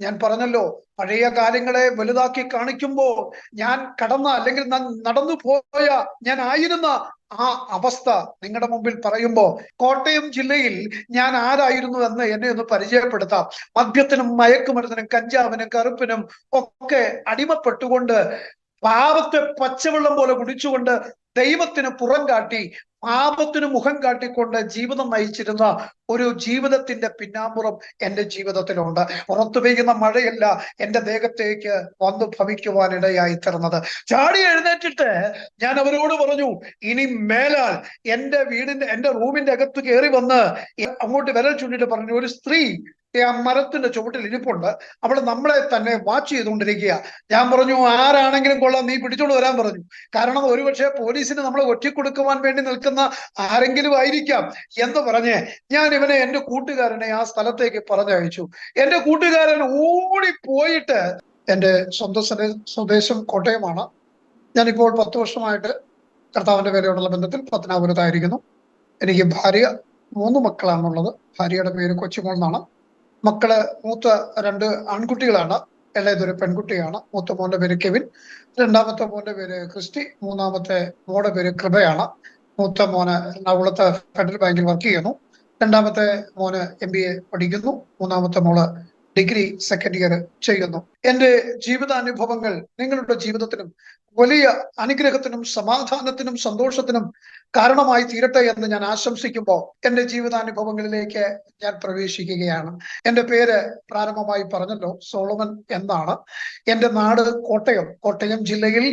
ഞാൻ പറഞ്ഞല്ലോ, പഴയ കാര്യങ്ങളെ വലുതാക്കി കാണിക്കുമ്പോൾ ഞാൻ കടന്ന അല്ലെങ്കിൽ നടന്നു പോയ ഞാൻ ആയിരുന്ന ആ അവസ്ഥ നിങ്ങളുടെ മുമ്പിൽ പറയുമ്പോ കോട്ടയം ജില്ലയിൽ ഞാൻ ആരായിരുന്നു എന്ന് എന്നെ ഒന്ന് പരിചയപ്പെടുത്താം. മദ്യത്തിനും മയക്കുമരുന്നിനും കഞ്ചാവിനും കറുപ്പിനും ഒക്കെ അടിമപ്പെട്ടുകൊണ്ട് പാപത്തെ പച്ചവെള്ളം പോലെ കുടിച്ചുകൊണ്ട് ദൈവത്തിന് പുറം കാട്ടി പാപത്തിന് മുഖം കാട്ടിക്കൊണ്ട് ജീവിതം നയിച്ചിരുന്ന ഒരു ജീവിതത്തിന്റെ പിന്നാമ്പുറം എന്റെ ജീവിതത്തിലുണ്ട്. പുറത്തു പെയ്യുന്ന മഴയല്ല എന്റെ ദേഹത്തേക്ക് വന്നു ഭവിക്കുവാനിടയായി തീർന്നത്. ചാടി എഴുന്നേറ്റിട്ട് ഞാൻ അവരോട് പറഞ്ഞു, ഇനി മേലാൽ എന്റെ റൂമിന്റെ അകത്ത് കയറി വന്ന് അങ്ങോട്ട് വിരൽ ചൂണ്ടിട്ട് പറഞ്ഞു, ഒരു സ്ത്രീ ആ മരത്തിന്റെ ചുവട്ടിൽ ഇരിപ്പുണ്ട്, അവൾ നമ്മളെ തന്നെ വാച്ച് ചെയ്തുകൊണ്ടിരിക്കുക. ഞാൻ പറഞ്ഞു, ആരാണെങ്കിലും കൊള്ളാം, നീ പിടിച്ചോണ്ട് വരാൻ പറഞ്ഞു. കാരണം ഒരുപക്ഷെ പോലീസിന് നമ്മളെ ഒറ്റിക്കൊടുക്കുവാൻ വേണ്ടി നിൽക്കുന്ന ആരെങ്കിലും ആയിരിക്കാം എന്ന് പറഞ്ഞ് ഞാൻ ഇവനെ, എന്റെ കൂട്ടുകാരനെ ആ സ്ഥലത്തേക്ക് പറഞ്ഞയച്ചു. എന്റെ കൂട്ടുകാരൻ ഓടിപ്പോയിട്ട്, എന്റെ സ്വന്തം സ്വദേശം കോട്ടയമാണ്. ഞാനിപ്പോൾ 10 വർഷമായിട്ട് കർത്താവിന്റെ പേരോടുള്ള ബന്ധത്തിൽ പത്തനാപുരത്തായിരിക്കുന്നു. എനിക്ക് ഭാര്യ, 3 മക്കളാണുള്ളത്. ഭാര്യയുടെ പേര് കൊച്ചുമോൾ എന്നാണ്. മക്കള് മൂത്ത 2 ആൺകുട്ടികളാണ്, ഇളയതൊരു പെൺകുട്ടിയാണ്. മൂത്ത മോന്റെ പേര് കെവിൻ, രണ്ടാമത്തെ മോന്റെ പേര് ക്രിസ്റ്റി, മൂന്നാമത്തെ മോടെ പേര് കൃപയാണ്. മൂത്ത മോന് എറണാകുളത്ത് ഫെഡറൽ ബാങ്കിൽ വർക്ക് ചെയ്യുന്നു. രണ്ടാമത്തെ മോന് MBA പഠിക്കുന്നു. മൂന്നാമത്തെ മോള് ഡിഗ്രി സെക്കൻഡ് ഇയർ ചെയ്യുന്നു. എന്റെ ജീവിതാനുഭവങ്ങൾ നിങ്ങളുടെ ജീവിതത്തിനും വലിയ അനുഗ്രഹത്തിനും സമാധാനത്തിനും സന്തോഷത്തിനും കാരണമായി തീരട്ടെ എന്ന് ഞാൻ ആശംസിക്കുമ്പോൾ എന്റെ ജീവിതാനുഭവങ്ങളിലേക്ക് ഞാൻ പ്രവേശിക്കുകയാണ്. എന്റെ പേര് പ്രാരംഭമായി പറഞ്ഞല്ലോ, സോളമൻ എന്നാണ്. എന്റെ നാട് കോട്ടയം ജില്ലയിൽ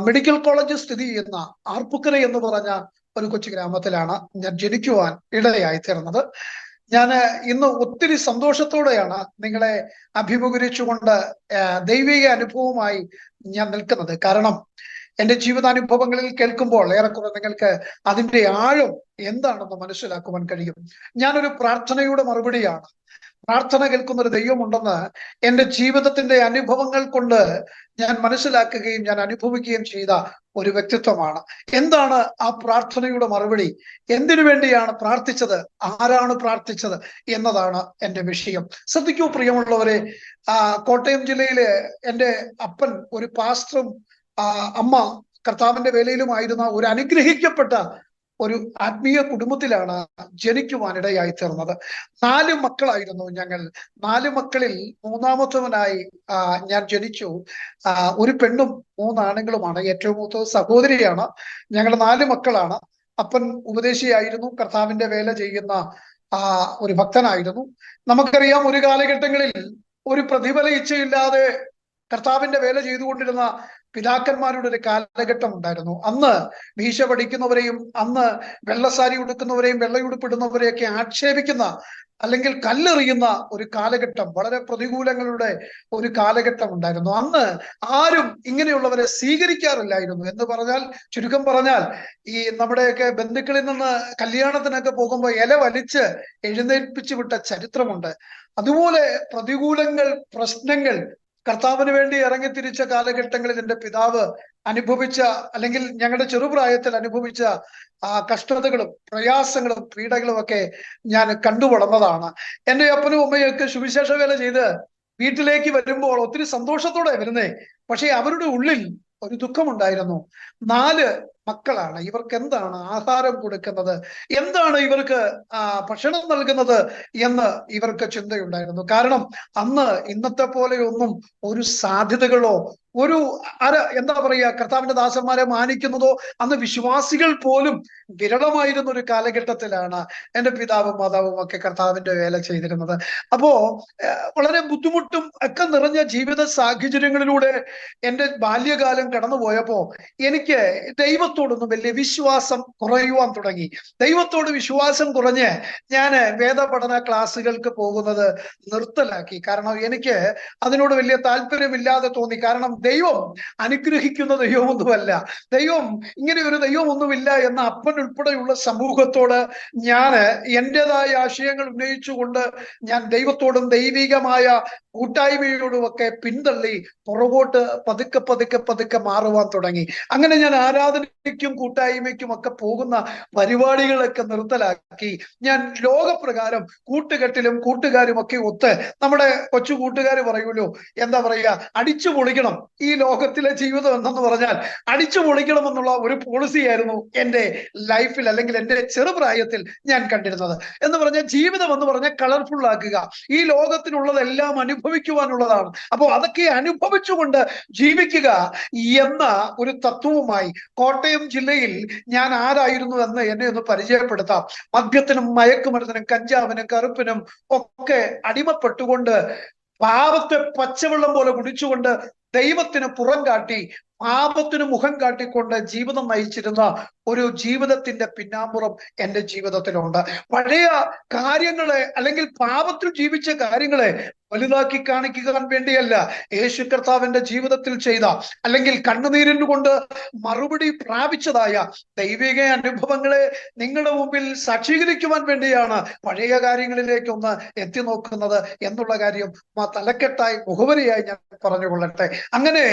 മെഡിക്കൽ കോളേജ് സ്ഥിതി ചെയ്യുന്ന ആർപ്പുക്കര എന്ന് പറഞ്ഞ ഒരു കൊച്ചു ഗ്രാമത്തിലാണ് ഞാൻ ജനിക്കുവാൻ ഇടയായി തീർന്നത്. ഞാൻ ഇന്ന് ഒത്തിരി സന്തോഷത്തോടെയാണ് നിങ്ങളെ അഭിമുഖീകരിച്ചുകൊണ്ട് ദൈവിക അനുഭവമായി ഞാൻ നിൽക്കുന്നത്. കാരണം എന്റെ ജീവിതാനുഭവങ്ങളിൽ കേൾക്കുമ്പോൾ ഏറെക്കുറെ നിങ്ങൾക്ക് അതിന്റെ ആഴം എന്താണെന്ന് മനസ്സിലാക്കുവാൻ കഴിയും. ഞാനൊരു പ്രാർത്ഥനയുടെ മറുപടിയാണ്. പ്രാർത്ഥന കേൾക്കുന്ന ഒരു ദൈവമുണ്ടെന്ന് എന്റെ ജീവിതത്തിന്റെ അനുഭവങ്ങൾ കൊണ്ട് ഞാൻ മനസ്സിലാക്കുകയും ഞാൻ അനുഭവിക്കുകയും ചെയ്ത ഒരു വ്യക്തിത്വമാണ്. എന്താണ് ആ പ്രാർത്ഥനയുടെ മറുപടി? എന്തിനു വേണ്ടിയാണ് പ്രാർത്ഥിച്ചത്? ആരാണ് പ്രാർത്ഥിച്ചത് എന്നതാണ് എന്റെ വിഷയം. ശ്രദ്ധിക്കൂ പ്രിയമുള്ളവരെ, കോട്ടയം ജില്ലയിലെ എന്റെ അപ്പൻ ഒരു പാസ്റ്ററും അമ്മ കർത്താവിന്റെ വേലയിലുമായിരുന്ന ഒരു അനുഗ്രഹിക്കപ്പെട്ട ഒരു ആത്മീയ കുടുംബത്തിലാണ് ജനിക്കുവാനിടയായി തീർന്നത്. 4 മക്കളായിരുന്നു ഞങ്ങൾ. 4 മക്കളിൽ മൂന്നാമത്തവനായി ഞാൻ ജനിച്ചു. ഒരു പെണ്ണും 3 ആണുങ്ങളുമാണ്. ഏറ്റവും മൂത്തത് സഹോദരിയാണ്. ഞങ്ങൾ 4 മക്കളാണ്. അപ്പൻ ഉപദേശിയായിരുന്നു, കർത്താവിന്റെ വേല ചെയ്യുന്ന ഒരു ഭക്തനായിരുന്നു. നമുക്കറിയാം, ഒരു കാലഘട്ടങ്ങളിൽ ഒരു പ്രതിഫല ഇച്ഛയില്ലാതെ കർത്താവിന്റെ വേല ചെയ്തുകൊണ്ടിരുന്ന പിതാക്കന്മാരുടെ ഒരു കാലഘട്ടം ഉണ്ടായിരുന്നു. അന്ന് മീശ പഠിക്കുന്നവരെയും അന്ന് വെള്ളസാരി ഉടുക്കുന്നവരെയും വെള്ളയുടുപ്പിടുന്നവരെയൊക്കെ ആക്ഷേപിക്കുന്ന അല്ലെങ്കിൽ കല്ലെറിയുന്ന ഒരു കാലഘട്ടം, വളരെ പ്രതികൂലങ്ങളുടെ ഒരു കാലഘട്ടം ഉണ്ടായിരുന്നു. അന്ന് ആരും ഇങ്ങനെയുള്ളവരെ സ്വീകരിക്കാറില്ലായിരുന്നു. എന്ന് പറഞ്ഞാൽ, ചുരുക്കം പറഞ്ഞാൽ, ഈ നമ്മുടെയൊക്കെ ബന്ധുക്കളിൽ നിന്ന് കല്യാണത്തിനൊക്കെ പോകുമ്പോൾ ഇല വലിച്ച് എഴുന്നേൽപ്പിച്ചു വിട്ട ചരിത്രമുണ്ട്. അതുപോലെ പ്രതികൂലങ്ങൾ, പ്രശ്നങ്ങൾ കർത്താവിന് വേണ്ടി ഇറങ്ങിത്തിരിച്ച കാലഘട്ടങ്ങളിൽ എൻ്റെ പിതാവ് അനുഭവിച്ച, അല്ലെങ്കിൽ ഞങ്ങളുടെ ചെറുപ്രായത്തിൽ അനുഭവിച്ച കഷ്ടതകളും പ്രയാസങ്ങളും പീഡകളും ഒക്കെ ഞാൻ കണ്ടു വളർന്നതാണ്. എൻ്റെ അപ്പനും അമ്മയൊക്കെ സുവിശേഷ വേല ചെയ്ത് വീട്ടിലേക്ക് വരുമ്പോൾ ഒത്തിരി സന്തോഷത്തോടെ വരുന്നേ. പക്ഷെ അവരുടെ ഉള്ളിൽ ഒരു ദുഃഖമുണ്ടായിരുന്നു. 4 മക്കളാണ്, ഇവർക്ക് എന്താണ് ആഹാരം കൊടുക്കുന്നത്, എന്താണ് ഇവർക്ക് ഭക്ഷണം നൽകുന്നത് എന്ന് ഇവർക്ക് ചിന്തയുണ്ടായിരുന്നു. കാരണം അന്ന് ഇന്നത്തെ പോലെയൊന്നും ഒരു സാധ്യതകളോ ഒരു എന്താ പറയുക, കർത്താവിന്റെ ദാസന്മാരെ മാനിക്കുന്നതോ അന്ന് വിശ്വാസികൾ പോലും വിരളമായിരുന്ന ഒരു കാലഘട്ടത്തിലാണ് എൻ്റെ പിതാവും മാതാവും ഒക്കെ കർത്താവിന്റെ വേല ചെയ്തിരുന്നത്. അപ്പോ വളരെ ബുദ്ധിമുട്ടും ഒക്കെ നിറഞ്ഞ ജീവിത സാഹചര്യങ്ങളിലൂടെ എൻ്റെ ബാല്യകാലം കടന്നുപോയപ്പോ എനിക്ക് ദൈവത്തോടൊന്നും വലിയ വിശ്വാസം കുറയുവാൻ തുടങ്ങി. ദൈവത്തോട് വിശ്വാസം കുറഞ്ഞ് ഞാൻ വേദപഠന ക്ലാസ്സുകൾക്ക് പോകുന്നത് നിർത്തലാക്കി. കാരണം എനിക്ക് അതിനോട് വലിയ താല്പര്യമില്ലാതെ തോന്നി. കാരണം ദൈവം അനുഗ്രഹിക്കുന്ന ദൈവമൊന്നുമല്ല, ദൈവം ഇങ്ങനെ ഒരു ദൈവമൊന്നുമില്ല എന്ന അപ്പൻ ഉൾപ്പെടെയുള്ള സമൂഹത്തോട് ഞാൻ എൻ്റെതായ ആശയങ്ങൾ ഉന്നയിച്ചുകൊണ്ട് ഞാൻ ദൈവത്തോടും ദൈവികമായ കൂട്ടായ്മയോടുമൊക്കെ പിന്തള്ളി പുറകോട്ട് പതുക്കെ മാറുവാൻ തുടങ്ങി. അങ്ങനെ ഞാൻ ആരാധന സിനിമയ്ക്കും കൂട്ടായ്മയ്ക്കും ഒക്കെ പോകുന്ന പരിപാടികളൊക്കെ നിർത്തലാക്കി ഞാൻ ലോകപ്രകാരം കൂട്ടുകെട്ടിലും കൂട്ടുകാരും ഒക്കെ ഒത്ത് നമ്മുടെ കൊച്ചു കൂട്ടുകാർ പറയൂലോ, എന്താ പറയുക, അടിച്ചു പൊളിക്കണം. ഈ ലോകത്തിലെ ജീവിതം എന്തെന്ന് പറഞ്ഞാൽ അടിച്ചു പൊളിക്കണം എന്നുള്ള ഒരു പോളിസി ആയിരുന്നു എന്റെ ലൈഫിൽ, അല്ലെങ്കിൽ എന്റെ ചെറുപ്രായത്തിൽ ഞാൻ കണ്ടിരുന്നത്. എന്ന് പറഞ്ഞാൽ ജീവിതം എന്ന് പറഞ്ഞാൽ കളർഫുൾ ആക്കുക, ഈ ലോകത്തിനുള്ളതെല്ലാം അനുഭവിക്കുവാനുള്ളതാണ്. അപ്പോൾ അതൊക്കെ അനുഭവിച്ചുകൊണ്ട് ജീവിക്കുക എന്ന ഒരു തത്വവുമായി കോട്ടയം ജില്ലയിൽ ഞാൻ ആരായിരുന്നു എന്ന് എന്നെ ഒന്ന് പരിചയപ്പെടുത്താം. മദ്യത്തിനും മയക്കുമരുന്നിനും കഞ്ചാവിനും കറുപ്പിനും ഒക്കെ അടിമപ്പെട്ടുകൊണ്ട് പാപത്തെ പച്ചവെള്ളം പോലെ കുടിച്ചുകൊണ്ട് ദൈവത്തിന് പുറം കാട്ടി പാപത്തിന് മുഖം കാട്ടിക്കൊണ്ട് ജീവിതം നയിച്ചിരുന്ന ഒരു ജീവിതത്തിന്റെ പിന്നാമ്പുറം എന്റെ ജീവിതത്തിലുണ്ട്. പഴയ കാര്യങ്ങളെ, അല്ലെങ്കിൽ പാപത്തിൽ ജീവിച്ച കാര്യങ്ങളെ വലുതാക്കി കാണിക്കാൻ വേണ്ടിയല്ല, യേശു കർത്താവിന്റെ ജീവിതത്തിൽ ചെയ്ത, അല്ലെങ്കിൽ കണ്ണുനീരിന് കൊണ്ട് മറുപടി പ്രാപിച്ചതായ ദൈവിക അനുഭവങ്ങളെ നിങ്ങളുടെ മുമ്പിൽ സാക്ഷീകരിക്കുവാൻ വേണ്ടിയാണ് പഴയ കാര്യങ്ങളിലേക്ക് ഒന്ന് എത്തി നോക്കുന്നത് എന്നുള്ള കാര്യം തലക്കെട്ടായി മുഖവരിയായി ഞാൻ പറഞ്ഞുകൊള്ളട്ടെ. അങ്ങനെ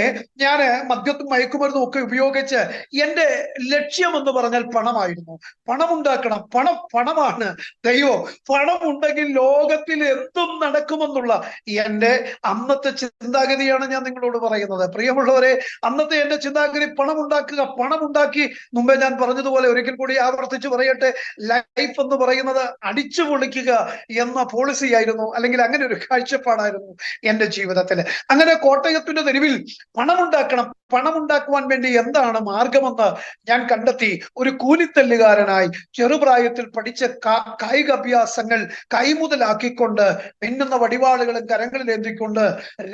ഞാൻ മദ്യത്തും മയക്കുമരുന്നും ഒക്കെ ഉപയോഗിച്ച് എന്റെ ലക്ഷ്യം എന്ന് പറഞ്ഞാൽ പണമായിരുന്നു. പണമുണ്ടാക്കണം, പണമാണ് ദൈവം. പണമുണ്ടെങ്കിൽ ലോകത്തിൽ എന്തും നടക്കുമെന്നുള്ള എന്റെ അന്നത്തെ ചിന്താഗതിയാണ് ഞാൻ നിങ്ങളോട് പറയുന്നത്. പ്രിയമുള്ളവരെ, അന്നത്തെ എന്റെ ചിന്താഗതി പണമുണ്ടാക്കുക. പണമുണ്ടാക്കി, മുമ്പേ ഞാൻ പറഞ്ഞതുപോലെ ഒരിക്കൽ കൂടി ആവർത്തിച്ച് പറയട്ടെ, ലൈഫ് എന്ന് പറയുന്നത് അടിച്ചു പൊളിക്കുക എന്ന പോളിസി ആയിരുന്നു, അല്ലെങ്കിൽ അങ്ങനെ ഒരു കാഴ്ചപ്പാടായിരുന്നു എന്റെ ജീവിതത്തിൽ. അങ്ങനെ കോട്ടയത്തിന്റെ തെരുവിൽ പണമുണ്ടാക്കണം, പണമുണ്ടാക്കുവാൻ വേണ്ടി എന്താണ് മാർഗമെന്ന് ഞാൻ കണ്ടെത്തി. ഒരു കൂലിത്തല്ലുകാരനായി ചെറുപ്രായത്തിൽ പഠിച്ച കായിക അഭ്യാസങ്ങൾ കൈമുതലാക്കിക്കൊണ്ട് മിന്നുന്ന വടിവാളുകളും കരങ്ങളിലേന്തിക്കൊണ്ട്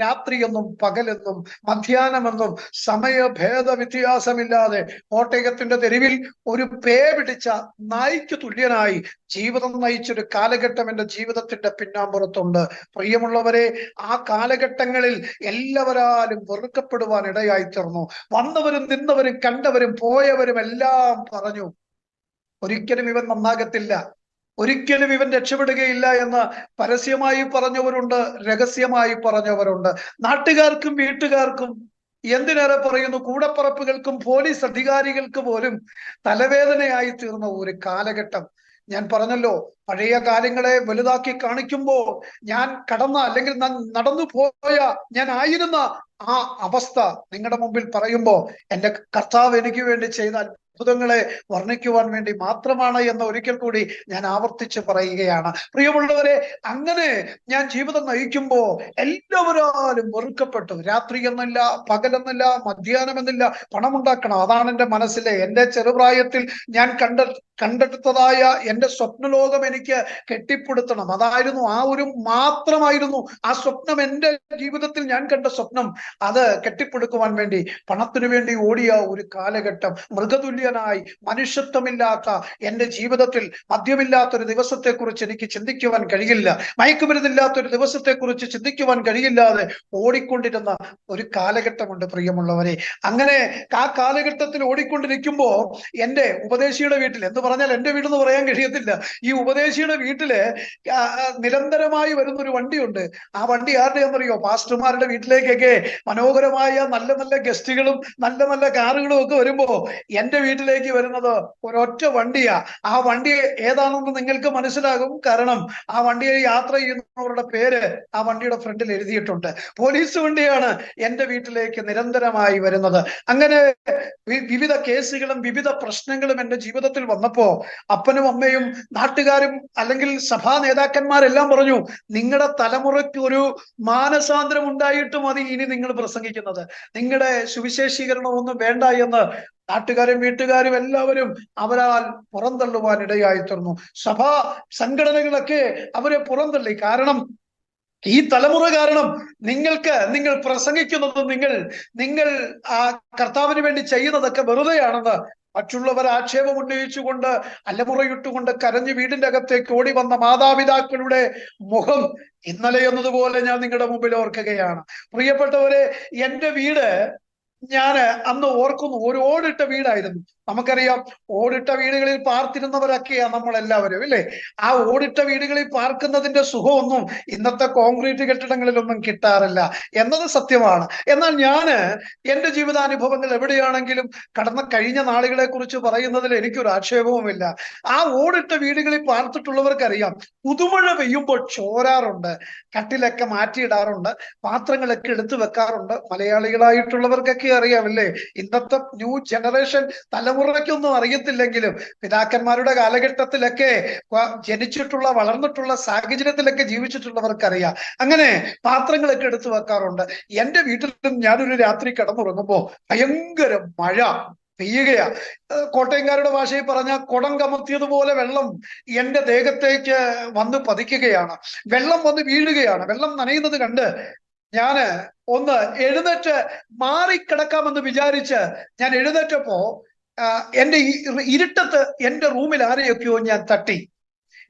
രാത്രിയെന്നും പകലെന്നും മധ്യാഹ്നമെന്നും സമയഭേദ വ്യത്യാസമില്ലാതെ കോട്ടയത്തിന്റെ തെരുവിൽ ഒരു പേ പിടിച്ച നായ്ക്ക് തുല്യനായി ജീവിതം നയിച്ചൊരു കാലഘട്ടം എന്റെ ജീവിതത്തിന്റെ പിന്നാമ്പുറത്തുണ്ട്. പ്രിയമുള്ളവരെ, ആ കാലഘട്ടങ്ങളിൽ എല്ലാവരാലും വെറുക്കപ്പെടുവാൻ ഇടയായി തീർന്നു. വന്നവരും നിന്നവരും കണ്ടവരും പോയവരും എല്ലാം പറഞ്ഞു, ഒരിക്കലും ഇവൻ നന്നാകത്തില്ല, ഒരിക്കലും ഇവൻ രക്ഷപ്പെടുകയില്ല എന്ന് പരസ്യമായി പറഞ്ഞവരുണ്ട്, രഹസ്യമായി പറഞ്ഞവരുണ്ട്. നാട്ടുകാർക്കും വീട്ടുകാർക്കും, എന്തിനേറെ പറയുന്നു, കൂടപ്പറപ്പുകൾക്കും പോലീസ് അധികാരികൾക്ക് പോലും തലവേദനയായി തീർന്ന ഒരു കാലഘട്ടം. ഞാൻ പറഞ്ഞല്ലോ, പഴയ കാര്യങ്ങളെ വലുതാക്കി കാണിക്കുമ്പോൾ ഞാൻ കടന്ന, അല്ലെങ്കിൽ നടന്നു പോയ, ഞാൻ ആയിരുന്ന ആ അവസ്ഥ നിങ്ങളുടെ മുമ്പിൽ പറയുമ്പോ എന്റെ കർത്താവ് എനിക്ക് വേണ്ടി ചെയ്ത അത്ഭുതങ്ങളെ വർണ്ണിക്കുവാൻ വേണ്ടി മാത്രമാണ് എന്ന് ഒരിക്കൽ കൂടി ഞാൻ ആവർത്തിച്ച് പറയുകയാണ്. പ്രിയമുള്ളവരെ, അങ്ങനെ ഞാൻ ജീവിതം നയിക്കുമ്പോ എല്ലാവരും വെറുക്കപ്പെട്ടു. രാത്രി എന്നില്ല, പകലെന്നില്ല, മധ്യാഹ്നമെന്നില്ല, പണമുണ്ടാക്കണം. അതാണ് എന്റെ മനസ്സിലെ, എന്റെ ചെറുപ്രായത്തിൽ ഞാൻ കണ്ടെടുത്തതായ എന്റെ സ്വപ്നലോകം എനിക്ക് കെട്ടിപ്പടുത്തണം. അതായിരുന്നു, ആ ഒരു മാത്രമായിരുന്നു ആ സ്വപ്നം. എന്റെ ജീവിതത്തിൽ ഞാൻ കണ്ട സ്വപ്നം അത് കെട്ടിപ്പടുക്കുവാൻ വേണ്ടി പണത്തിനു വേണ്ടി ഓടിയ ഒരു കാലഘട്ടം. മൃഗതുല്യനായി, മനുഷ്യത്വമില്ലാത്ത എന്റെ ജീവിതത്തിൽ മദ്യമില്ലാത്തൊരു ദിവസത്തെ കുറിച്ച് എനിക്ക് ചിന്തിക്കുവാൻ കഴിയില്ല, മയക്കുമരുന്നില്ലാത്തൊരു ദിവസത്തെ കുറിച്ച് ചിന്തിക്കുവാൻ കഴിയില്ലാതെ ഓടിക്കൊണ്ടിരുന്ന ഒരു കാലഘട്ടമുണ്ട് പ്രിയമുള്ളവരെ. അങ്ങനെ ആ കാലഘട്ടത്തിൽ ഓടിക്കൊണ്ടിരിക്കുമ്പോ എന്റെ ഉപദേശിയുടെ വീട്ടിൽ, എന്ന് പറഞ്ഞാൽ എന്റെ വീടെന്ന് പറയാൻ കഴിയത്തില്ല, ഈ ഉപദേശിയുടെ വീട്ടില് നിരന്തരമായി വരുന്ന ഒരു വണ്ടിയുണ്ട്. ആ വണ്ടി ആരുടെ എന്നറിയോ? പാസ്റ്റർമാരുടെ വീട്ടിലേക്കൊക്കെ മനോഹരമായ നല്ല നല്ല ഗസ്റ്റുകളും നല്ല നല്ല കാറുകളും ഒക്കെ വരുമ്പോ എന്റെ വീട്ടിലേക്ക് വരുന്നത് ഒരൊറ്റ വണ്ടിയാ. ആ വണ്ടി ഏതാണെന്ന് നിങ്ങൾക്ക് മനസ്സിലാകും, കാരണം ആ വണ്ടിയിൽ യാത്ര ചെയ്യുന്നവരുടെ പേര് ആ വണ്ടിയുടെ ഫ്രണ്ടിൽ എഴുതിയിട്ടുണ്ട്. പോലീസ് വണ്ടിയാണ് എന്റെ വീട്ടിലേക്ക് നിരന്തരമായി വരുന്നത്. അങ്ങനെ വിവിധ കേസുകളും വിവിധ പ്രശ്നങ്ങളും എന്റെ ജീവിതത്തിൽ വന്നപ്പോ അപ്പനും അമ്മയും നാട്ടുകാരും അല്ലെങ്കിൽ സഭാ നേതാക്കന്മാരെല്ലാം പറഞ്ഞു, നിങ്ങളുടെ തലമുറയ്ക്ക് ഒരു മാനസാന്തരം ഉണ്ടായിട്ട് മതി ഇനി നിങ്ങൾ പ്രസംഗിക്കുന്നത്, നിങ്ങളുടെ സുവിശേഷീകരണം ഒന്നും വേണ്ട എന്ന് നാട്ടുകാരും വീട്ടുകാരും എല്ലാവരും അവരാൽ പുറന്തള്ളുവാൻ ഇടയായി തീർന്നു. സഭാ സംഘടനകളൊക്കെ അവരെ പുറന്തള്ളി. കാരണം ഈ തലമുറ കാരണം നിങ്ങൾ പ്രസംഗിക്കുന്നത്, നിങ്ങൾ ആ കർത്താവിന് വേണ്ടി ചെയ്യുന്നതൊക്കെ വെറുതെയാണെന്ന് മറ്റുള്ളവർ ആക്ഷേപം ഉന്നയിച്ചുകൊണ്ട് അലമുറയിട്ടുകൊണ്ട് കരഞ്ഞ് വീടിന്റെ അകത്തേക്ക് ഓടി വന്ന മാതാപിതാക്കളുടെ മുഖം ഇന്നലെ എന്നതുപോലെ ഞാൻ നിങ്ങളുടെ മുമ്പിൽ ഓർക്കുകയാണ്. പ്രിയപ്പെട്ടവരെ, എന്റെ വീട് ഞാൻ അന്ന് ഓർക്കുന്നു, ഒരു ഓടിട്ട വീടായിരുന്നു. നമുക്കറിയാം, ഓടിട്ട വീടുകളിൽ പാർത്തിരുന്നവരൊക്കെയാ നമ്മളെല്ലാവരും, ഇല്ലേ? ആ ഓടിട്ട വീടുകളിൽ പാർക്കുന്നതിന്റെ സുഖമൊന്നും ഇന്നത്തെ കോൺക്രീറ്റ് കെട്ടിടങ്ങളിലൊന്നും കിട്ടാറില്ല എന്നത് സത്യമാണ്. എന്നാൽ ഞാന് എന്റെ ജീവിതാനുഭവങ്ങൾ എവിടെയാണെങ്കിലും കഴിഞ്ഞ നാളുകളെ കുറിച്ച് പറയുന്നതിൽ എനിക്കൊരു ആക്ഷേപവുമില്ല. ആ ഓടിട്ട വീടുകളിൽ പാർത്തിട്ടുള്ളവർക്കറിയാം, പുതുമഴ പെയ്യുമ്പോൾ ചോരാറുണ്ട്, കട്ടിലൊക്കെ മാറ്റിയിടാറുണ്ട്, പാത്രങ്ങളൊക്കെ എടുത്തു വെക്കാറുണ്ട്. മലയാളികളായിട്ടുള്ളവർക്കൊക്കെ അറിയാമല്ലേ? ഇന്നത്തെ ന്യൂ ജനറേഷൻ തലമുറയ്ക്കൊന്നും അറിയത്തില്ലെങ്കിലും പിതാക്കന്മാരുടെ കാലഘട്ടത്തിലൊക്കെ ജനിച്ചിട്ടുള്ള വളർന്നിട്ടുള്ള സാഹചര്യത്തിലൊക്കെ ജീവിച്ചിട്ടുള്ളവർക്കറിയാം. അങ്ങനെ പാത്രങ്ങളൊക്കെ എടുത്തു വെക്കാറുണ്ട്. എന്റെ വീട്ടിലും ഞാനൊരു രാത്രി കിടന്നുറങ്ങുമ്പോ ഭയങ്കര മഴ പെയ്യുകയാ. കോട്ടയംകാരുടെ ഭാഷയിൽ പറഞ്ഞ കുടം കമത്തിയതുപോലെ വെള്ളം എന്റെ ദേഹത്തേക്ക് വന്ന് പതിക്കുകയാണ്. വെള്ളം വന്ന് വീഴുകയാണ്. വെള്ളം നനയുന്നത് കണ്ട് ഞാന് ഒന്ന് എഴുന്നേറ്റ് മാറിക്കിടക്കാമെന്ന് വിചാരിച്ച് ഞാൻ എഴുന്നേറ്റപ്പോ എന്റെ ഇരുട്ടത്ത് എന്റെ റൂമിൽ ആരെയൊക്കെയോ ഞാൻ തട്ടി.